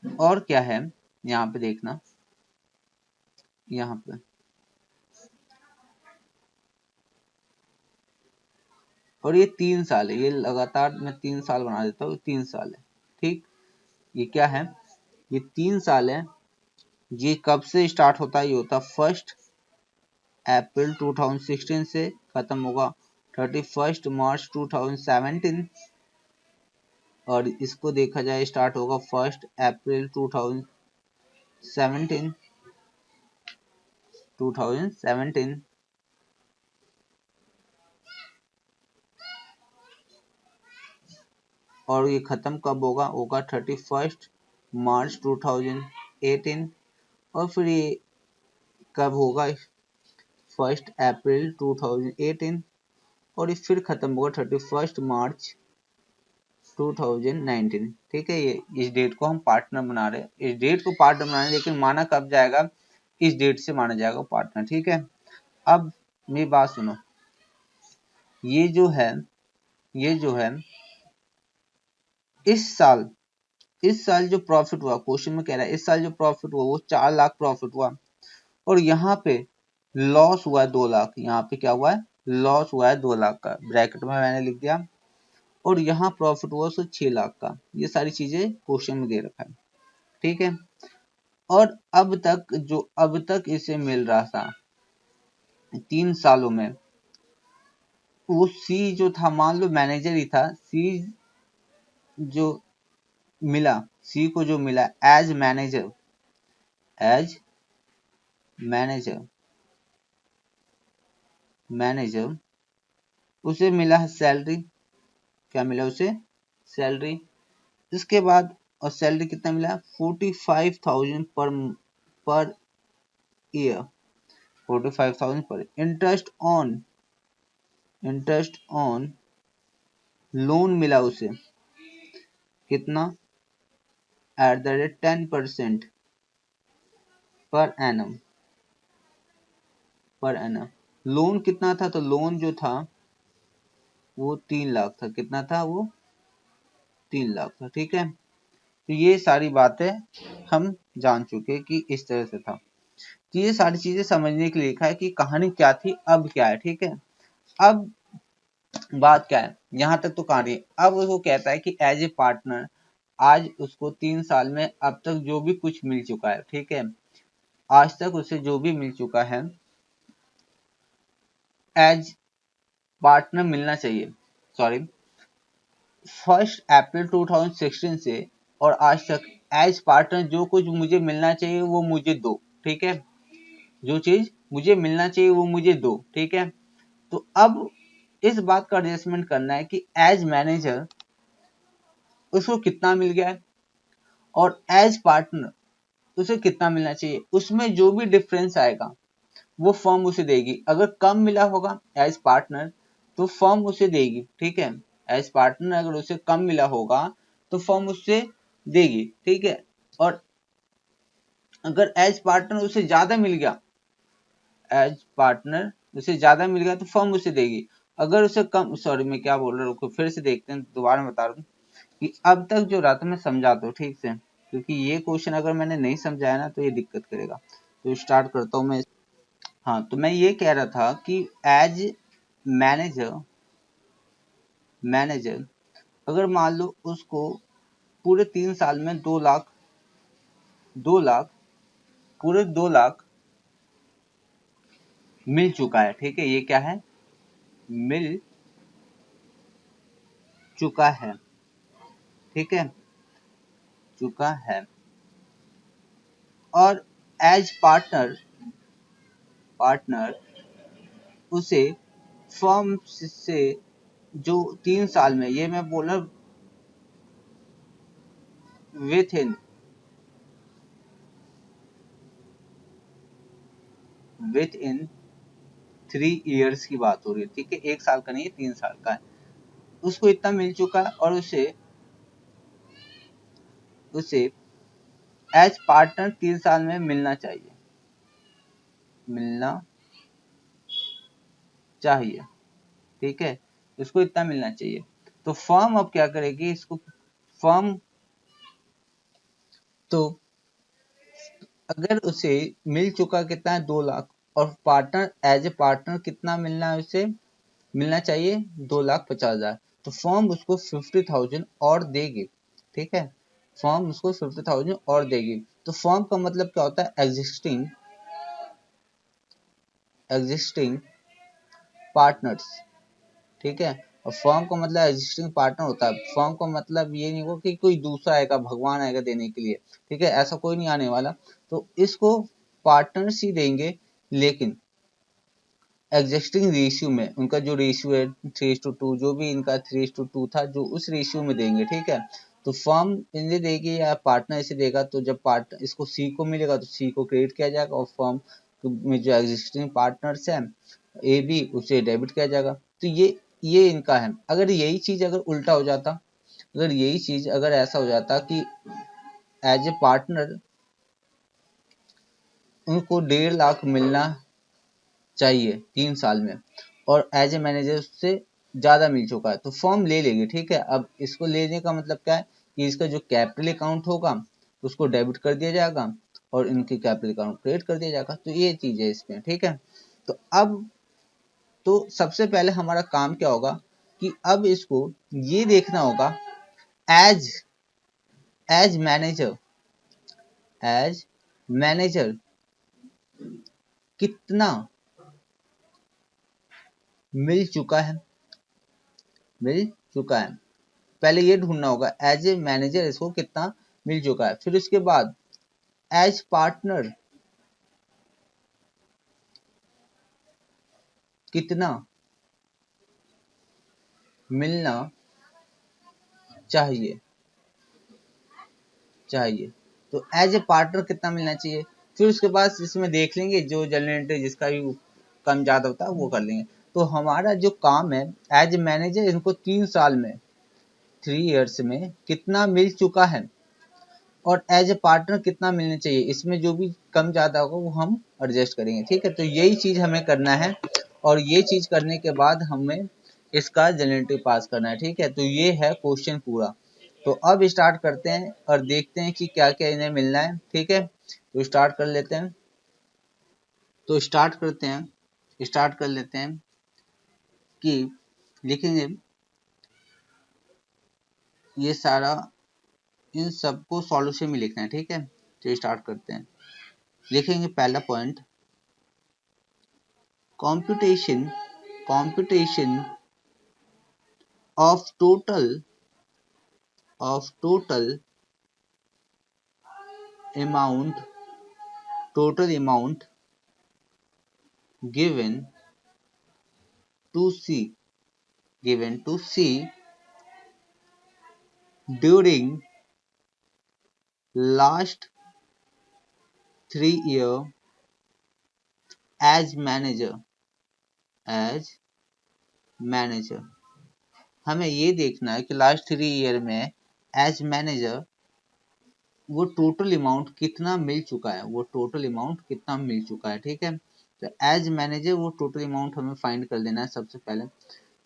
और क्या है यहाँ पे देखना, यहाँ पे और ये 3 साल है, ये लगातार मैं 3 साल बना देता हूँ, 3 साल है। ठीक, ये क्या है, ये 3 साल है। ये कब से स्टार्ट होता है, ये होता है 1 अप्रैल 2016 से, खत्म होगा 31 मार्च 2017। और इसको देखा जाए स्टार्ट होगा 1 अप्रैल 2017। और ये खत्म कब होगा, होगा 31 मार्च 2018। और फिर ये कब होगा, 1 अप्रैल 2018। और ये फिर खत्म होगा 31 मार्च 2019। ठीक है, ये इस डेट को हम पार्टनर बना रहे हैं, इस डेट को पार्टनर बना रहे हैं, लेकिन माना कब जाएगा, इस डेट से माना जाएगा पार्टनर। ठीक है, अब मेरी बात सुनो, ये जो है, ये जो है इस साल जो प्रॉफिट हुआ, क्वेश्चन में कह रहा है इस साल जो प्रॉफिट हुआ वो 4 लाख प्रॉफिट हुआ। और यहाँ पे लॉस हुआ है 2 लाख, यहाँ पे क्या हुआ है, लॉस हुआ है 2 लाख का, ब्रैकेट में मैंने लिख दिया। और यहाँ प्रॉफिट हुआ उसको 6 लाख का। ये सारी चीजें क्वेश्चन में दे रखा है। ठीक है, और अब तक इसे मिल रहा था 3 सालों में, वो सी जो था, मान लो मैनेजर ही था, सी जो मिला, सी को जो मिला एज मैनेजर उसे मिला है सैलरी। क्या मिला उसे, सैलरी। इसके बाद, और सैलरी कितना मिला, 45,000 पर ईयर, 45,000 पर। इंटरेस्ट ऑन लोन मिला उसे कितना, @ 10% पर एनम। लोन कितना था, तो लोन जो था वो 3 लाख था। कितना था वो, 3 लाख था। ठीक है, तो ये सारी बातें हम जान चुके कि इस तरह से था। तो ये सारी चीजें समझने के लिए लिखा है कि कहानी क्या थी, अब क्या है। ठीक है, अब बात क्या है, यहां तक तो कहानी। अब वो कहता है कि एज ए पार्टनर आज उसको 3 साल में अब तक जो भी कुछ मिल चुका है, ठीक है, आज तक उसे जो भी मिल चुका है एज पार्टनर मिलना चाहिए। सॉरी, 1 अप्रैल 2016 से और आज तक एज पार्टनर जो कुछ मुझे मिलना चाहिए वो मुझे दो। ठीक है, जो चीज मुझे मिलना चाहिए वो मुझे दो। ठीक है, तो अब इस बात का एडजस्टमेंट करना है कि एज मैनेजर उसको कितना मिल गया है और एज पार्टनर उसे कितना मिलना चाहिए, उसमें जो भी डिफरेंस आएगा वो फर्म उसे देगी। अगर कम मिला होगा एज पार्टनर तो फर्म उसे देगी। ठीक है, एज पार्टनर अगर उसे कम मिला होगा तो फर्म उससे देगी। ठीक है, और अगर एज पार्टनर उसे ज्यादा मिल गया, एज पार्टनर उसे ज्यादा मिल गया तो फर्म उसे देगी। अगर उसे कम, सॉरी मैं क्या बोल रहा हूँ, फिर से देखते हैं, दोबारा बता रहा हूँ कि अब तक जो रहा था मैं समझाता हूँ ठीक से, क्योंकि ये क्वेश्चन अगर मैंने नहीं समझाया ना तो ये दिक्कत करेगा। तो स्टार्ट करता हूँ मैं। हाँ, तो मैं ये कह रहा था कि एज मैनेजर अगर मान लो उसको पूरे 3 साल में 2 लाख पूरे 2 लाख मिल चुका है। ठीक है, ये क्या है, मिल चुका है। ठीक है, चुका है। और एज पार्टनर उसे फर्म से जो 3 साल में, ये मैं बोला विथ इन 3 इयर्स की बात हो रही है। ठीक है, 1 साल का नहीं है, 3 साल का है। उसको इतना मिल चुका है और उसे एज पार्टनर 3 साल में मिलना चाहिए। ठीक है, इसको इतना मिलना चाहिए। तो फर्म अब क्या करेगी, इसको फर्म तो अगर उसे मिल चुका कितना है 2 लाख, और पार्टनर एज ए पार्टनर कितना मिलना है, उसे मिलना चाहिए 2,50,000, तो फर्म उसको 50,000 और देगी। ठीक है, फर्म उसको 50,000 और देगी। तो फर्म का मतलब क्या होता है, एग्जिस्टिंग पार्टनर्स। ठीक है, और फर्म का मतलब एग्जिस्टिंग पार्टनर होता है। फर्म का मतलब ये नहीं हो कि कोई दूसरा आएगा, भगवान आएगा देने के लिए। ठीक है, ऐसा कोई नहीं आने वाला। तो इसको पार्टनर्स ही देंगे, लेकिन एग्जिस्टिंग रेशियो में, उनका जो रेशियो है 3:2, जो भी इनका 3:2 था, जो उस रेशियो में देंगे। ठीक है, तो फर्म इन्हें देगी या पार्टनर इसे देगा, तो जब पार्टनर इसको सी को मिलेगा तो सी को क्रेडिट किया जाएगा, और फर्म में जो एग्जिस्टिंग पार्टनर्स हैं ए बी, उसे डेबिट किया जाएगा। तो ये इनका है। अगर यही चीज अगर उल्टा हो जाता, अगर यही चीज अगर ऐसा हो जाता कि एज ए पार्टनर उनको 1.5 लाख मिलना चाहिए 3 साल में, और एज ए मैनेजर उससे ज्यादा मिल चुका है, तो फर्म ले लेगी। ठीक है, अब इसको लेने का मतलब क्या है कि इसका जो कैपिटल अकाउंट होगा उसको डेबिट कर दिया जाएगा, और इनकी कैपिटल अकाउंट क्रेडिट कर दिया जाएगा। तो ये चीज है इसमें। ठीक है, तो अब तो सबसे पहले हमारा काम क्या होगा कि अब इसको ये देखना होगा as as manager, as manager कितना मिल चुका है, मिल चुका है। पहले ये ढूंढना होगा एज ए मैनेजर इसको कितना मिल चुका है। फिर उसके बाद एज पार्टनर कितना मिलना चाहिए, तो एज ए पार्टनर कितना मिलना चाहिए। फिर उसके बाद इसमें देख लेंगे जो जनरेटर जिसका भी कम ज्यादा होता है वो कर लेंगे। तो हमारा जो काम है एज ए मैनेजर, इनको 3 साल में, 3 इयर्स में कितना मिल चुका है, और एज ए पार्टनर कितना मिलना चाहिए, इसमें जो भी कम ज्यादा होगा वो हम एडजस्ट करेंगे। ठीक है, तो यही चीज हमें करना है, और ये चीज करने के बाद हमें इसका जनरेटिव पास करना है। ठीक है, तो ये है क्वेश्चन पूरा। तो अब स्टार्ट करते हैं और देखते हैं कि क्या क्या इन्हें मिलना है। ठीक है, तो स्टार्ट कर लेते हैं। तो स्टार्ट कर लेते हैं कि लिखेंगे ये सारा, इन सबको सॉल्यूशन में लिखना है। ठीक है, तो स्टार्ट करते हैं। लिखेंगे पहला point, computation computation of total amount, given to C during last 3 year as manager। हमें ये देखना है कि लास्ट 3 ईयर में एज मैनेजर वो टोटल अमाउंट कितना मिल चुका है, ठीक है, तो एज मैनेजर वो टोटल अमाउंट हमें फाइंड कर लेना है सबसे पहले।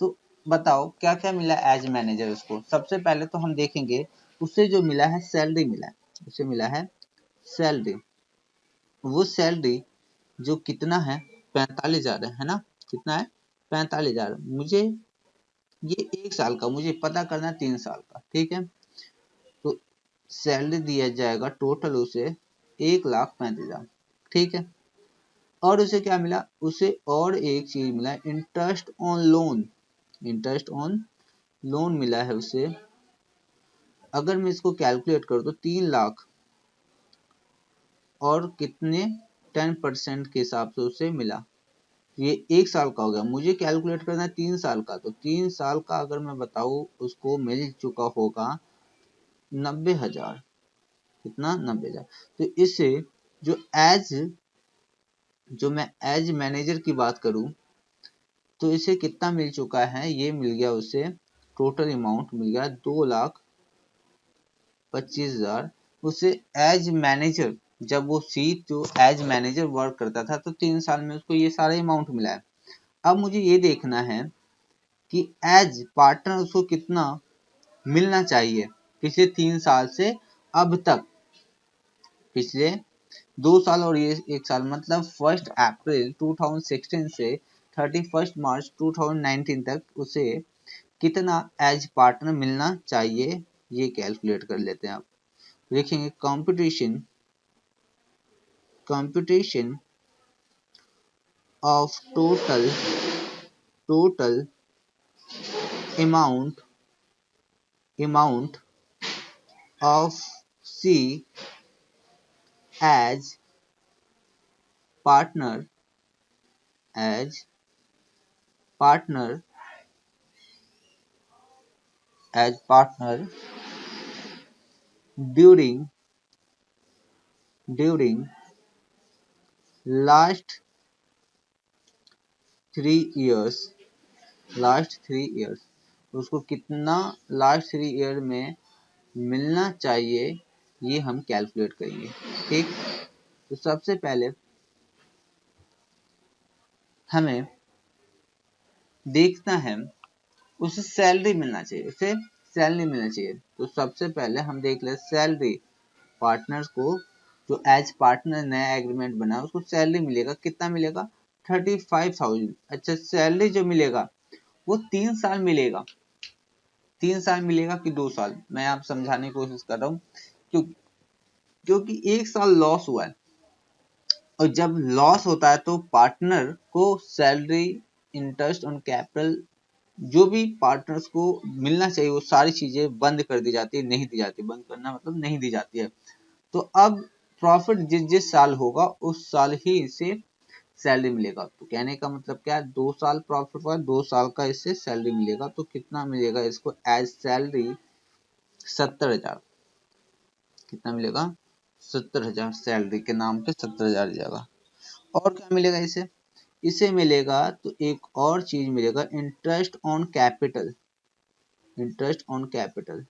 तो बताओ क्या क्या मिला एज मैनेजर उसको। सबसे पहले तो हम देखेंगे उसे जो मिला है सैलरी मिला है, उसे मिला है सैलरी। वो सैलरी जो कितना है 45,000 है ना, कितना है 45,000। मुझे ये 1 साल का मुझे पता करना है 3 साल का। ठीक है, तो सैलरी दिया जाएगा टोटल उसे 1,35,000। ठीक है, और उसे क्या मिला, उसे और एक चीज मिला, इंटरेस्ट ऑन लोन मिला है उसे। अगर मैं इसको कैलकुलेट करूँ तो 3 लाख और कितने 10% के हिसाब से उसे मिला। ये 1 साल का हो गया, मुझे कैलकुलेट करना है 3 साल का। तो 3 साल का अगर मैं बताऊँ उसको मिल चुका होगा 90,000। कितना 90,000। तो इससे जो मैं एज मैनेजर की बात करूं तो इसे कितना मिल चुका है, ये मिल गया उसे टोटल अमाउंट मिल गया 2,25,000। उसे एज मैनेजर, जब वो जो एज मैनेजर वर्क करता था तो 3 साल में उसको ये सारा अमाउंट मिला है। अब मुझे ये देखना है कि एज पार्टनर उसको कितना मिलना चाहिए पिछले 3 साल से अब तक। पिछले 2 साल और ये 1 साल, मतलब 1 अप्रैल 2016 से 31 मार्च 2019 तक उसे कितना एज पार्टनर मिलना चाहिए, ये कैलकुलेट कर लेते हैं। आप देखेंगे computation of total amount of C as partner as partner as partner during last 3 years. उसको कितना लास्ट 3 ईयर में मिलना चाहिए, ये हम कैलकुलेट करेंगे। ठीक, तो सबसे पहले हमें देखना है उसे सैलरी मिलना चाहिए। तो सबसे पहले हम देख ले सैलरी पार्टनर्स को, जो एज पार्टनर नया एग्रीमेंट बना उसको सैलरी मिलेगा, कितना मिलेगा 35,000। अच्छा, सैलरी जो मिलेगा वो 3 साल मिलेगा। 3 साल मिलेगा कि 2 साल, मैं आप समझाने की कोशिश कर रहा हूँ। क्योंकि 1 साल लॉस हुआ है, और जब लॉस होता है तो पार्टनर को सैलरी, इंटरेस्ट ऑन कैपिटल, जो भी पार्टनर्स को मिलना चाहिए वो सारी चीजें बंद कर दी जाती है, नहीं दी जाती। बंद करना मतलब नहीं दी जाती है। तो अब प्रॉफिट जिस जिस साल होगा उस साल ही इसे सैलरी मिलेगा। तो कहने का मतलब क्या है, 2 साल प्रॉफिट हुआ, 2 साल का इससे सैलरी मिलेगा। तो कितना मिलेगा इसको एज सैलरी 70,000। कितना मिलेगा 70,000, सैलरी के नाम पे 70,000 जाएगा। और क्या मिलेगा इसे मिलेगा तो एक और चीज मिलेगा, इंटरेस्ट ऑन कैपिटल।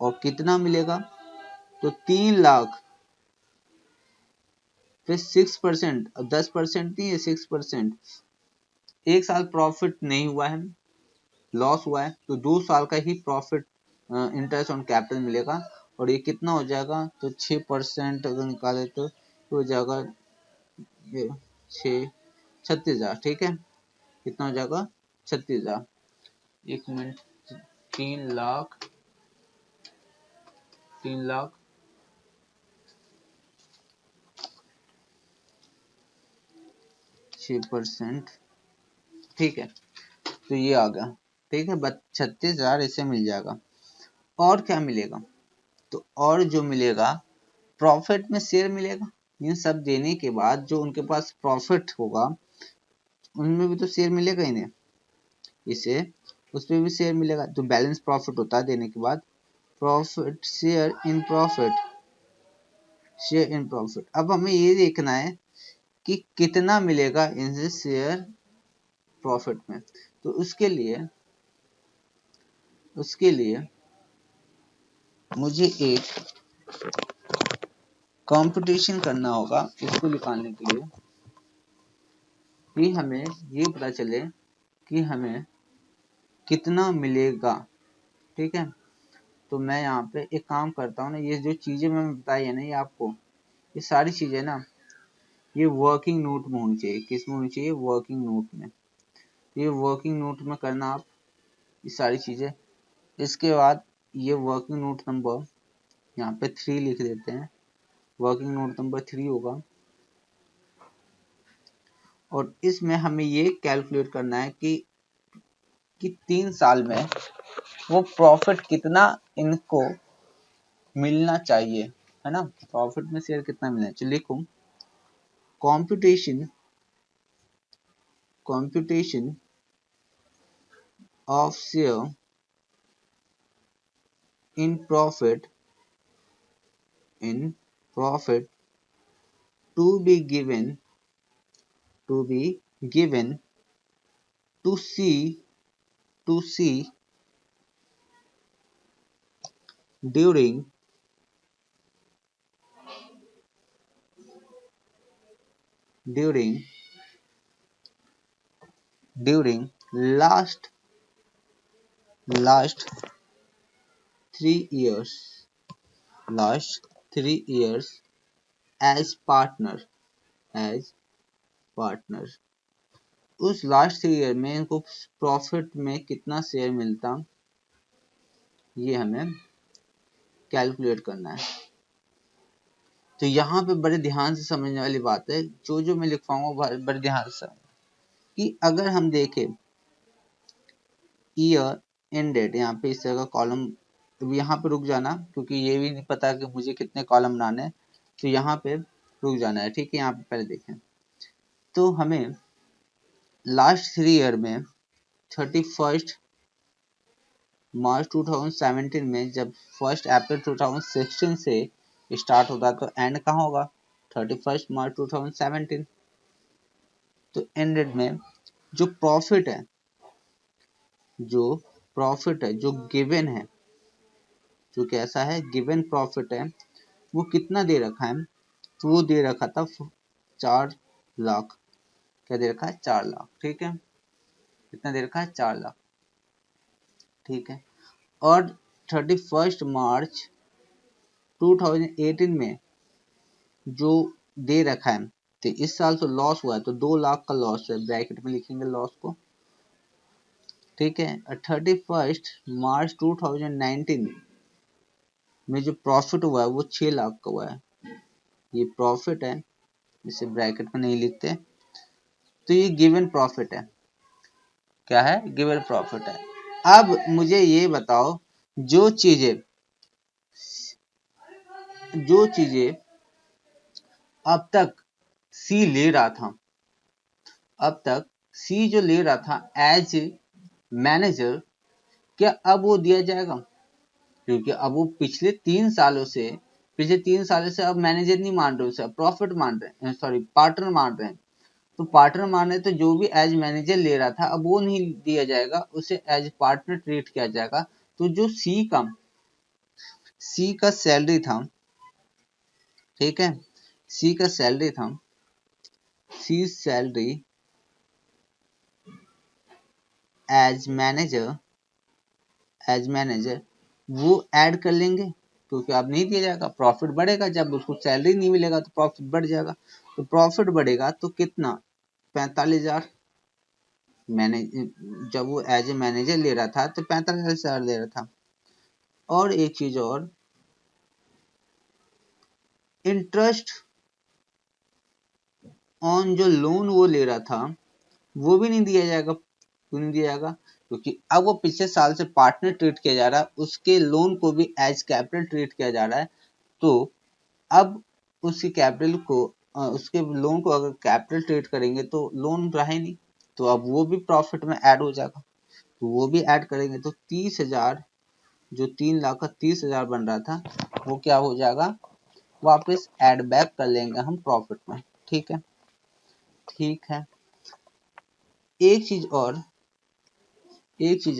और कितना मिलेगा, तो 3 लाख पे 6%, 10% नहीं है, 6%। 1 साल प्रॉफिट नहीं हुआ है, लॉस हुआ है, तो 2 साल का ही प्रॉफिट इंटरेस्ट ऑन कैपिटल मिलेगा। और ये कितना हो जाएगा, तो 6% अगर निकाले तो हो जाएगा 36,000। ठीक है, कितना हो जाएगा 36,000। 1 मिनट, 3 लाख 6%। ठीक है, तो ये आ गया। ठीक है, 36,000 इसे मिल जाएगा। और क्या मिलेगा, तो और जो मिलेगा प्रॉफिट में शेयर मिलेगा। इन सब देने के बाद जो उनके पास प्रॉफिट होगा उनमें भी तो शेयर मिलेगा इन्हें, इसे उसमें भी शेयर मिलेगा। जो बैलेंस प्रॉफिट होता है देने के बाद, प्रॉफिट शेयर इन प्रॉफिट। अब हमें ये देखना है कि कितना मिलेगा इनसे शेयर प्रॉफिट में। तो उसके लिए मुझे एक कंपटीशन करना होगा इसको निकालने के लिए, कि हमें ये पता चले कि हमें कितना मिलेगा। ठीक है, तो मैं यहाँ पे एक काम करता हूँ ना, ये जो चीजें मैंने बताई है ना, ये आपको ये सारी चीजें ना ये वर्किंग नोट में होनी चाहिए। किस में होनी चाहिए, वर्किंग नोट में। ये वर्किंग नोट में करना आप ये सारी चीजें। इसके बाद ये वर्किंग नोट नंबर यहाँ पे 3 लिख देते हैं। वर्किंग नोट नंबर 3 होगा, और इसमें हमें ये कैलकुलेट करना है कि 3 साल में वो प्रॉफिट कितना इनको मिलना चाहिए, है ना। प्रॉफिट में शेयर कितना मिलना चाहिए, लिखो computation of share in profit to be given to see during during last last 3 years, last 3 years as partner, उस लास्ट 3 ईयर में इनको प्रॉफिट में कितना शेयर मिलता, ये हमें कैलकुलेट करना है। तो यहाँ पे बड़े ध्यान से समझने वाली बात है, जो जो मैं लिखवाऊंगा बड़े ध्यान से कि अगर हम देखें ईयर एंडेड, यहाँ पे इस तरह का कॉलम, तो यहाँ पे रुक जाना क्योंकि ये भी नहीं पता कि मुझे कितने कॉलम बनाने हैं, तो यहाँ पे रुक जाना है। ठीक है, यहाँ पे पहले देखें तो हमें लास्ट 3 ईयर में 31 मार्च 2017 में जब 1 अप्रैल 2016 से स्टार्ट होता तो एंड कहाँ होगा 31 मार्च 2017। तो एंडेड में जो प्रॉफिट है, जो गिवन है, जो कैसा है गिवन प्रॉफिट है, वो कितना दे रखा है, तो वो दे रखा था 4 लाख। क्या दे रखा है 4 लाख। ठीक है, कितना दे रखा है 4 लाख। ठीक है, और 31 मार्च 2018 में जो दे रखा है, तो इस साल तो लॉस हुआ है, तो 2 लाख का लॉस है, ब्रैकेट में लिखेंगे लॉस को। ठीक है, और 31 मार्च 2019 में जो प्रॉफिट हुआ है वो 6 लाख का हुआ है, ये प्रॉफिट है, इसे ब्रैकेट में नहीं लिखते। तो ये गिवन प्रॉफिट है, क्या है गिवन प्रॉफिट है। अब मुझे ये बताओ, जो चीजें अब तक सी ले रहा था, अब तक सी जो ले रहा था एज मैनेजर, क्या अब वो दिया जाएगा, क्योंकि अब वो पिछले 3 सालों से अब मैनेजर नहीं मान रहे, उसे प्रॉफिट मान रहे हैं, सॉरी पार्टनर मान रहे हैं। तो पार्टनर मान रहे तो जो भी एज मैनेजर ले रहा था अब वो नहीं दिया जाएगा, उसे एज पार्टनर ट्रीट किया जाएगा। तो जो सी का सैलरी था, ठीक है, सी का सैलरी था, सी सैलरी एज मैनेजर वो ऐड कर लेंगे, क्योंकि अब नहीं दिया जाएगा, प्रॉफिट बढ़ेगा, जब उसको सैलरी नहीं मिलेगा तो प्रॉफिट बढ़ जाएगा। तो प्रॉफिट बढ़ेगा तो कितना 45,000, मैनेज जब वो एज ए मैनेजर ले रहा था तो 45,000 ले रहा था। और एक चीज और, इंटरेस्ट ऑन जो लोन वो ले रहा था वो भी नहीं दिया जाएगा। क्यों नहीं दिया जाएगा, क्योंकि अब वो पिछले साल से पार्टनर ट्रीट किया जा रहा है, उसके लोन को भी एज कैपिटल ट्रीट किया जा रहा है। तो अब उसकी कैपिटल को उसके लोन को अगर कैपिटल ट्रीट करेंगे तो लोन रहा ही नहीं, तो अब वो भी प्रॉफिट में ऐड हो जाएगा, तो वो भी ऐड करेंगे तो 30,000, जो 3 लाख का 30,000 बन रहा था वो क्या हो जाएगा, वापस ऐड बैक कर लेंगे हम प्रॉफिट में। ठीक है, ठीक है। एक चीज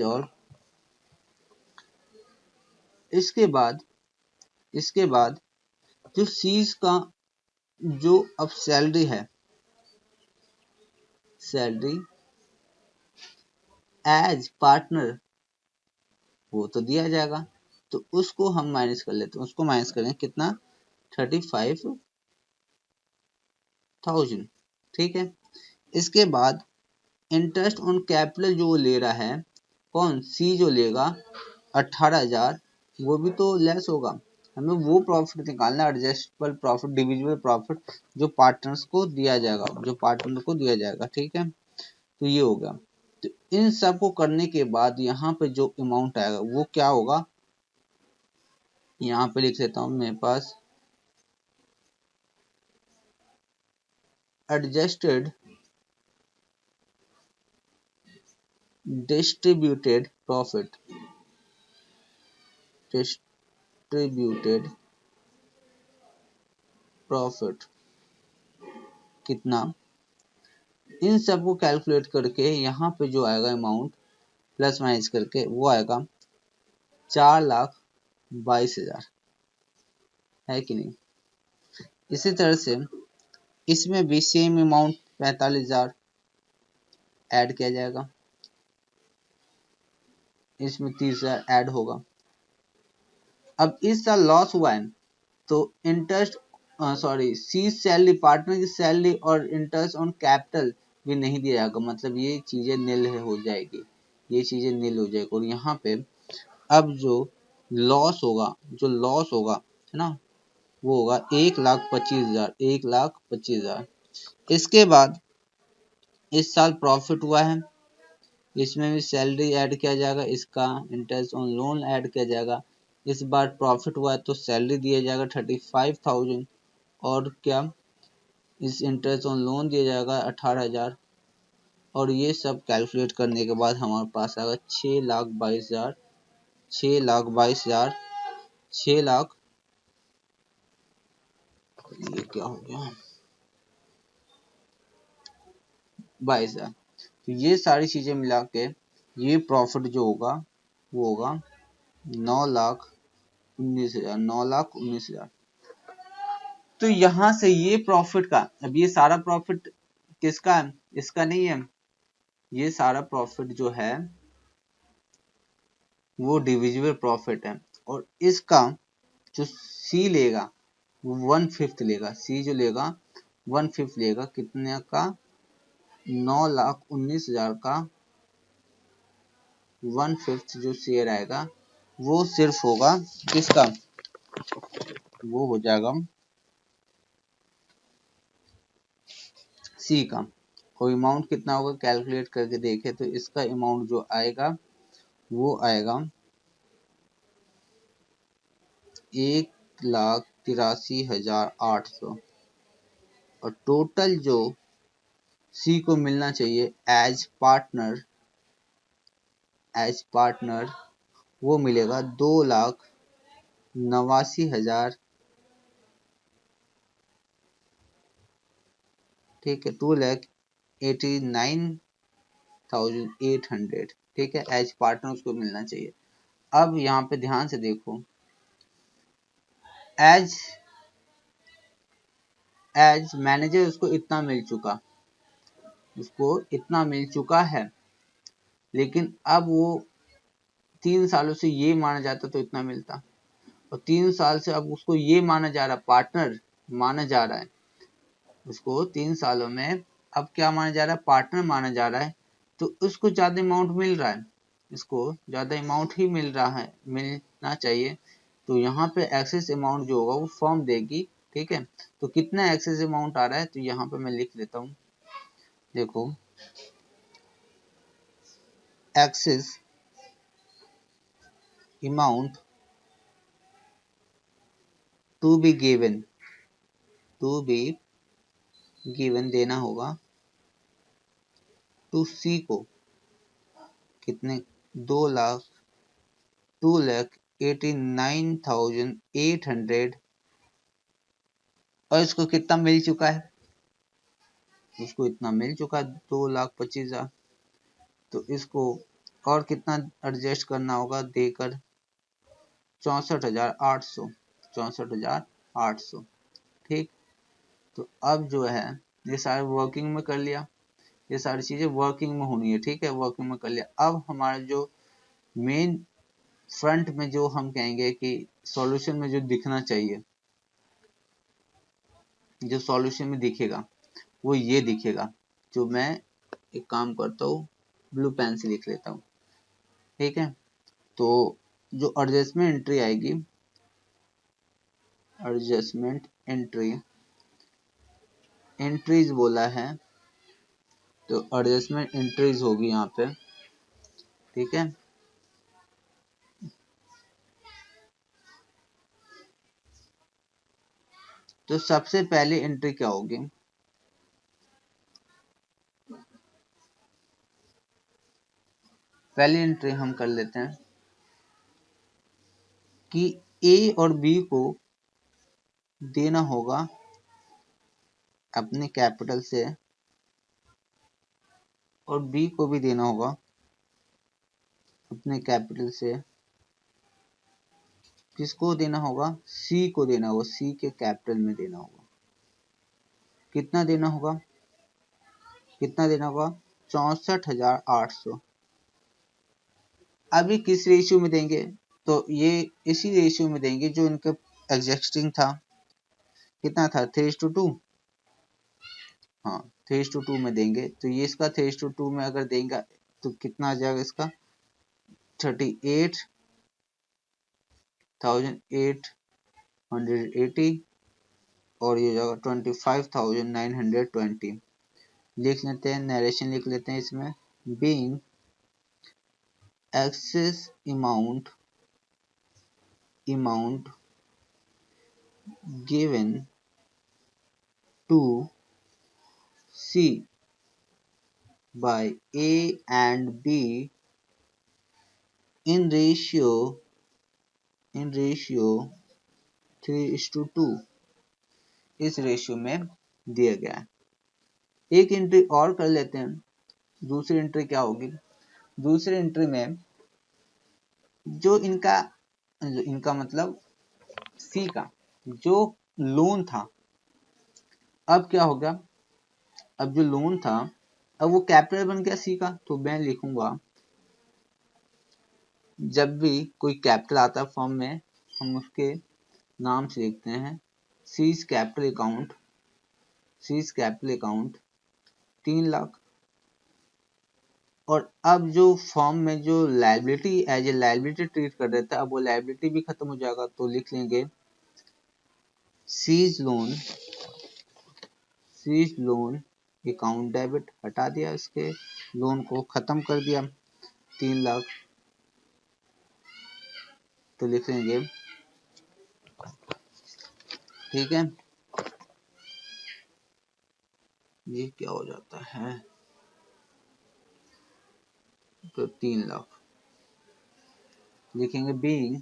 और, इसके बाद जो सीज का जो अब सैलरी है, सैलरी एज पार्टनर वो तो दिया जाएगा, तो उसको हम माइनस कर लेते हैं, उसको माइनस करेंगे कितना 35,000। ठीक है, इसके बाद इंटरेस्ट ऑन कैपिटल जो ले रहा है, कौन सी जो लेगा 18,000, वो भी तो लेस होगा, हमें वो प्रॉफिट निकालना, एडजस्टेबल प्रॉफिट, डिविजिबल प्रॉफिट जो पार्टनर्स को दिया जाएगा, जो पार्टनर को दिया जाएगा। ठीक है, तो ये हो गया। तो इन सब को करने के बाद यहाँ पे जो अमाउंट आएगा वो क्या होगा, यहाँ पे लिख देता हूँ मेरे पास, adjusted distributed profit, distributed profit कितना, इन सब को कैलकुलेट करके यहाँ पे जो आएगा अमाउंट प्लस माइनस करके वो आएगा 4,22,000, है कि नहीं। इसी तरह से इसमें भी सेम अमाउंट 45,000 ऐड किया जाएगा। इसमें 30,000 ऐड होगा। अब इस साल लॉस हुआ है तो interest sorry C salary, partner की सैलरी और इंटरेस्ट ऑन कैपिटल भी नहीं दिया जाएगा, मतलब ये चीजें नील हो जाएगी, ये चीजें नील हो जाएगी। और यहाँ पे अब जो लॉस होगा है ना, वो होगा 1,25,000, 1,25,000। इसके बाद इस साल प्रॉफिट हुआ है, इसमें भी सैलरी ऐड किया जाएगा, इसका इंटरेस्ट ऑन लोन ऐड किया जाएगा। इस बार प्रॉफिट हुआ है तो सैलरी दिया जाएगा 35,000, और क्या इस इंटरेस्ट ऑन लोन दिया जाएगा 18,000, और ये सब कैलकुलेट करने के बाद हमारे पास आएगा 6,22,000, 6,22,000, 6,00,000, ये क्या हो गया 22,000। तो ये सारी चीजें मिला के ये प्रॉफिट जो होगा वो होगा 9,19,000, 9,19,000। तो यहाँ से ये प्रॉफिट का, अब ये सारा प्रॉफिट किसका है, इसका नहीं है, ये सारा प्रॉफिट जो है वो डिविजिबल प्रॉफिट है, और इसका जो सी लेगा वो 1/5 लेगा, सी जो लेगा 1/5 लेगा, कितने का 9,19,000 का 1/5 जो शेयर आएगा वो सिर्फ होगा किसका, वो हो जाएगा सी का। और अमाउंट कितना होगा कैलकुलेट करके देखे तो इसका अमाउंट जो आएगा वो आएगा 1,83,800, और टोटल जो सी को मिलना चाहिए एज पार्टनर वो मिलेगा 2,89,000, ठीक है, 2,89,800, ठीक है, एज पार्टनर उसको मिलना चाहिए। अब यहाँ पे ध्यान से देखो, एज मैनेजर उसको इतना मिल चुका है, लेकिन अब वो 3 सालों से ये माना जाता तो इतना मिलता, और 3 साल से अब उसको ये माना जा रहा, पार्टनर माना जा रहा है, उसको 3 सालों में अब क्या माना जा रहा है, पार्टनर माना जा रहा है, तो उसको ज्यादा अमाउंट मिल रहा है, इसको ज्यादा अमाउंट ही मिल रहा है, मिलना चाहिए। तो यहाँ पे एक्सेस अमाउंट जो होगा वो फर्म देगी, ठीक है। तो कितना एक्सेस अमाउंट आ रहा है, तो यहाँ पे मैं लिख लेता हूँ, देखो excess amount to be given देना होगा टू सी को, कितने 2,89,800, और इसको कितना मिल चुका है, उसको इतना मिल चुका है 2,25,000। तो इसको और कितना एडजस्ट करना होगा देकर 64,800, 64,800, ठीक। तो अब जो है ये सारे वर्किंग में कर लिया, ये सारी चीजें वर्किंग में होनी है, ठीक है, वर्किंग में कर लिया। अब हमारा जो मेन फ्रंट में जो हम कहेंगे कि सॉल्यूशन में जो दिखना चाहिए, जो सॉल्यूशन में दिखेगा वो ये दिखेगा, जो मैं एक काम करता हूँ ब्लू पेन से लिख लेता हूँ, ठीक है। तो जो एडजस्टमेंट एंट्री आएगी, एडजस्टमेंट एंट्रीज बोला है, तो एडजस्टमेंट एंट्रीज होगी यहाँ पे, ठीक है। तो सबसे पहले एंट्री क्या होगी, पहली एंट्री हम कर लेते हैं कि ए और बी को देना होगा अपने कैपिटल से, और बी को भी देना होगा अपने कैपिटल से। किसको देना होगा, सी को देना होगा, सी के कैपिटल में देना होगा। कितना देना होगा, 64,800, अभी किस रेशियो में देंगे, तो ये इसी रेशियो में देंगे जो इनका एग्जिस्टिंग था। कितना था, 3:2। हाँ, 3:2 में देंगे, तो ये इसका 3:2 में अगर देंगे तो कितना आ जाएगा इसका, 38,880 और ये जाएगा 25,920। लिख लेते हैं, नरेशन लिख लेते हैं इसमें, being excess amount given to C by A and B in ratio 3:2 इस रेशियो में दिया गया है। एक एंट्री और कर लेते हैं। दूसरी एंट्री क्या होगी, दूसरी एंट्री में जो इनका मतलब सी का जो लोन था, अब क्या होगा, अब जो लोन था अब वो कैपिटल बन गया सी का, तो मैं लिखूंगा जब भी कोई कैपिटल आता है फॉर्म में, हम उसके नाम से लिखते हैं सीज कैपिटल अकाउंट 3 लाख। और अब जो फॉर्म में जो liability as a liability treat कर देता है, अब वो लायबिलिटी भी खत्म हो जाएगा, तो लिख लेंगे सीज लोन अकाउंट डेबिट, हटा दिया, इसके लोन को खत्म कर दिया 3 लाख, तो लिख लेंगे, ठीक है। ये क्या हो जाता है, तो 3 लाख लिखेंगे, being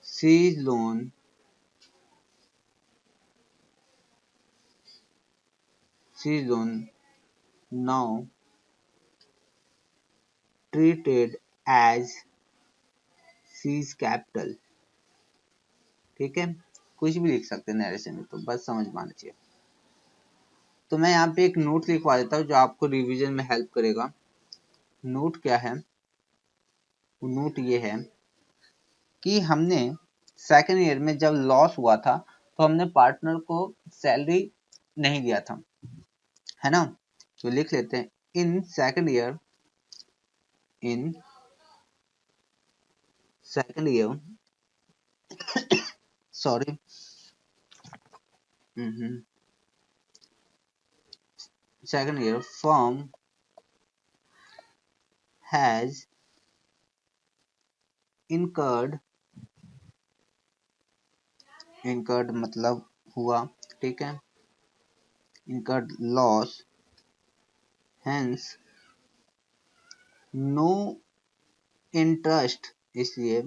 C's loan now treated as C's capital, ठीक है। कुछ भी लिख सकते हैं नरेशन में, तो बस समझ में आना चाहिए। तो मैं यहाँ पे एक नोट लिखवा देता हूँ जो आपको रिवीजन में हेल्प करेगा। नोट क्या है, नोट ये है कि हमने सेकेंड ईयर में जब लॉस हुआ था तो हमने पार्टनर को सैलरी नहीं दिया था, है ना। तो लिख लेते हैं, in second year sorry second year firm has incurred मतलब हुआ, ठीक है, incurred loss, hence no interest, इसलिए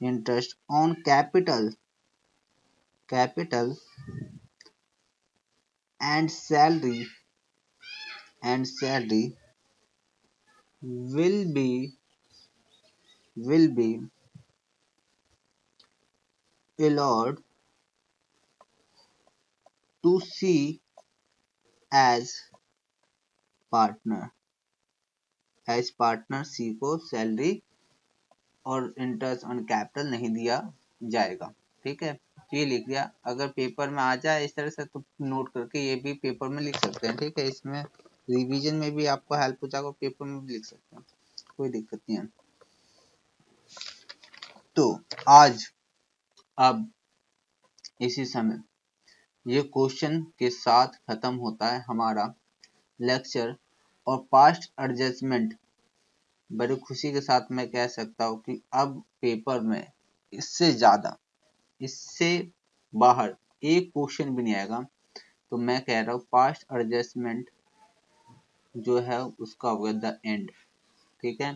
interest on capital and salary will be allowed to C as partner C को सैलरी और इंटरेस्ट ऑन कैपिटल नहीं दिया जाएगा, ठीक है। ये लिख दिया। अगर पेपर में आ जाए इस तरह से तो नोट करके ये भी पेपर में लिख सकते हैं, ठीक है। इसमें रिवीजन में भी आपको हेल्प हो जाएगा, पेपर में भी लिख सकते हैं, कोई दिक्कत नहीं है। तो आज अब इसी समय ये क्वेश्चन के साथ खत्म होता है हमारा लेक्चर। और पास्ट एडजस्टमेंट, बड़ी खुशी के साथ मैं कह सकता हूँ कि अब पेपर में इससे ज्यादा, इससे बाहर एक क्वेश्चन भी नहीं आएगा। तो मैं कह रहा हूँ पास्ट एडजस्टमेंट जो है उसका होगा द एंड, ठीक है।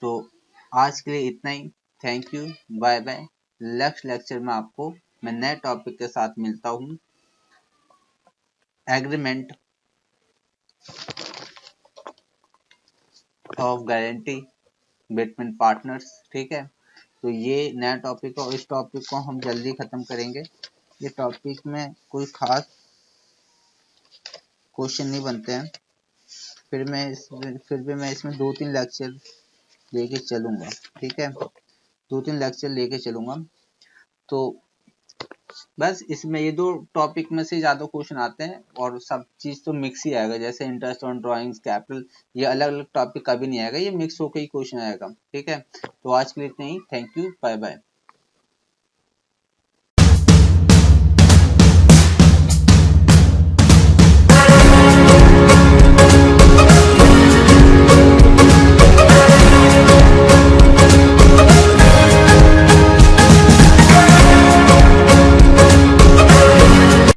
तो आज के लिए इतना ही। Thank you, bye bye. Next lecture में आपको मैं नए टॉपिक के साथ मिलता हूँ, agreement of guarantee between partners, ठीक है। तो ये नया टॉपिक है और इस टॉपिक को हम जल्दी खत्म करेंगे। ये टॉपिक में कोई खास क्वेश्चन नहीं बनते हैं, फिर भी मैं इसमें 2-3 लेक्चर लेके चलूंगा, ठीक है, 2-3 लेक्चर लेके चलूंगा। तो बस इसमें ये दो टॉपिक में से ज्यादा क्वेश्चन आते हैं और सब चीज तो मिक्स ही आएगा, जैसे इंटरेस्ट ऑन ड्राइंग्स, कैपिटल, ये अलग अलग टॉपिक कभी नहीं आएगा, ये मिक्स होकर ही क्वेश्चन आएगा, ठीक है। तो आज के लिए इतना ही, थैंक यू, बाय बाय।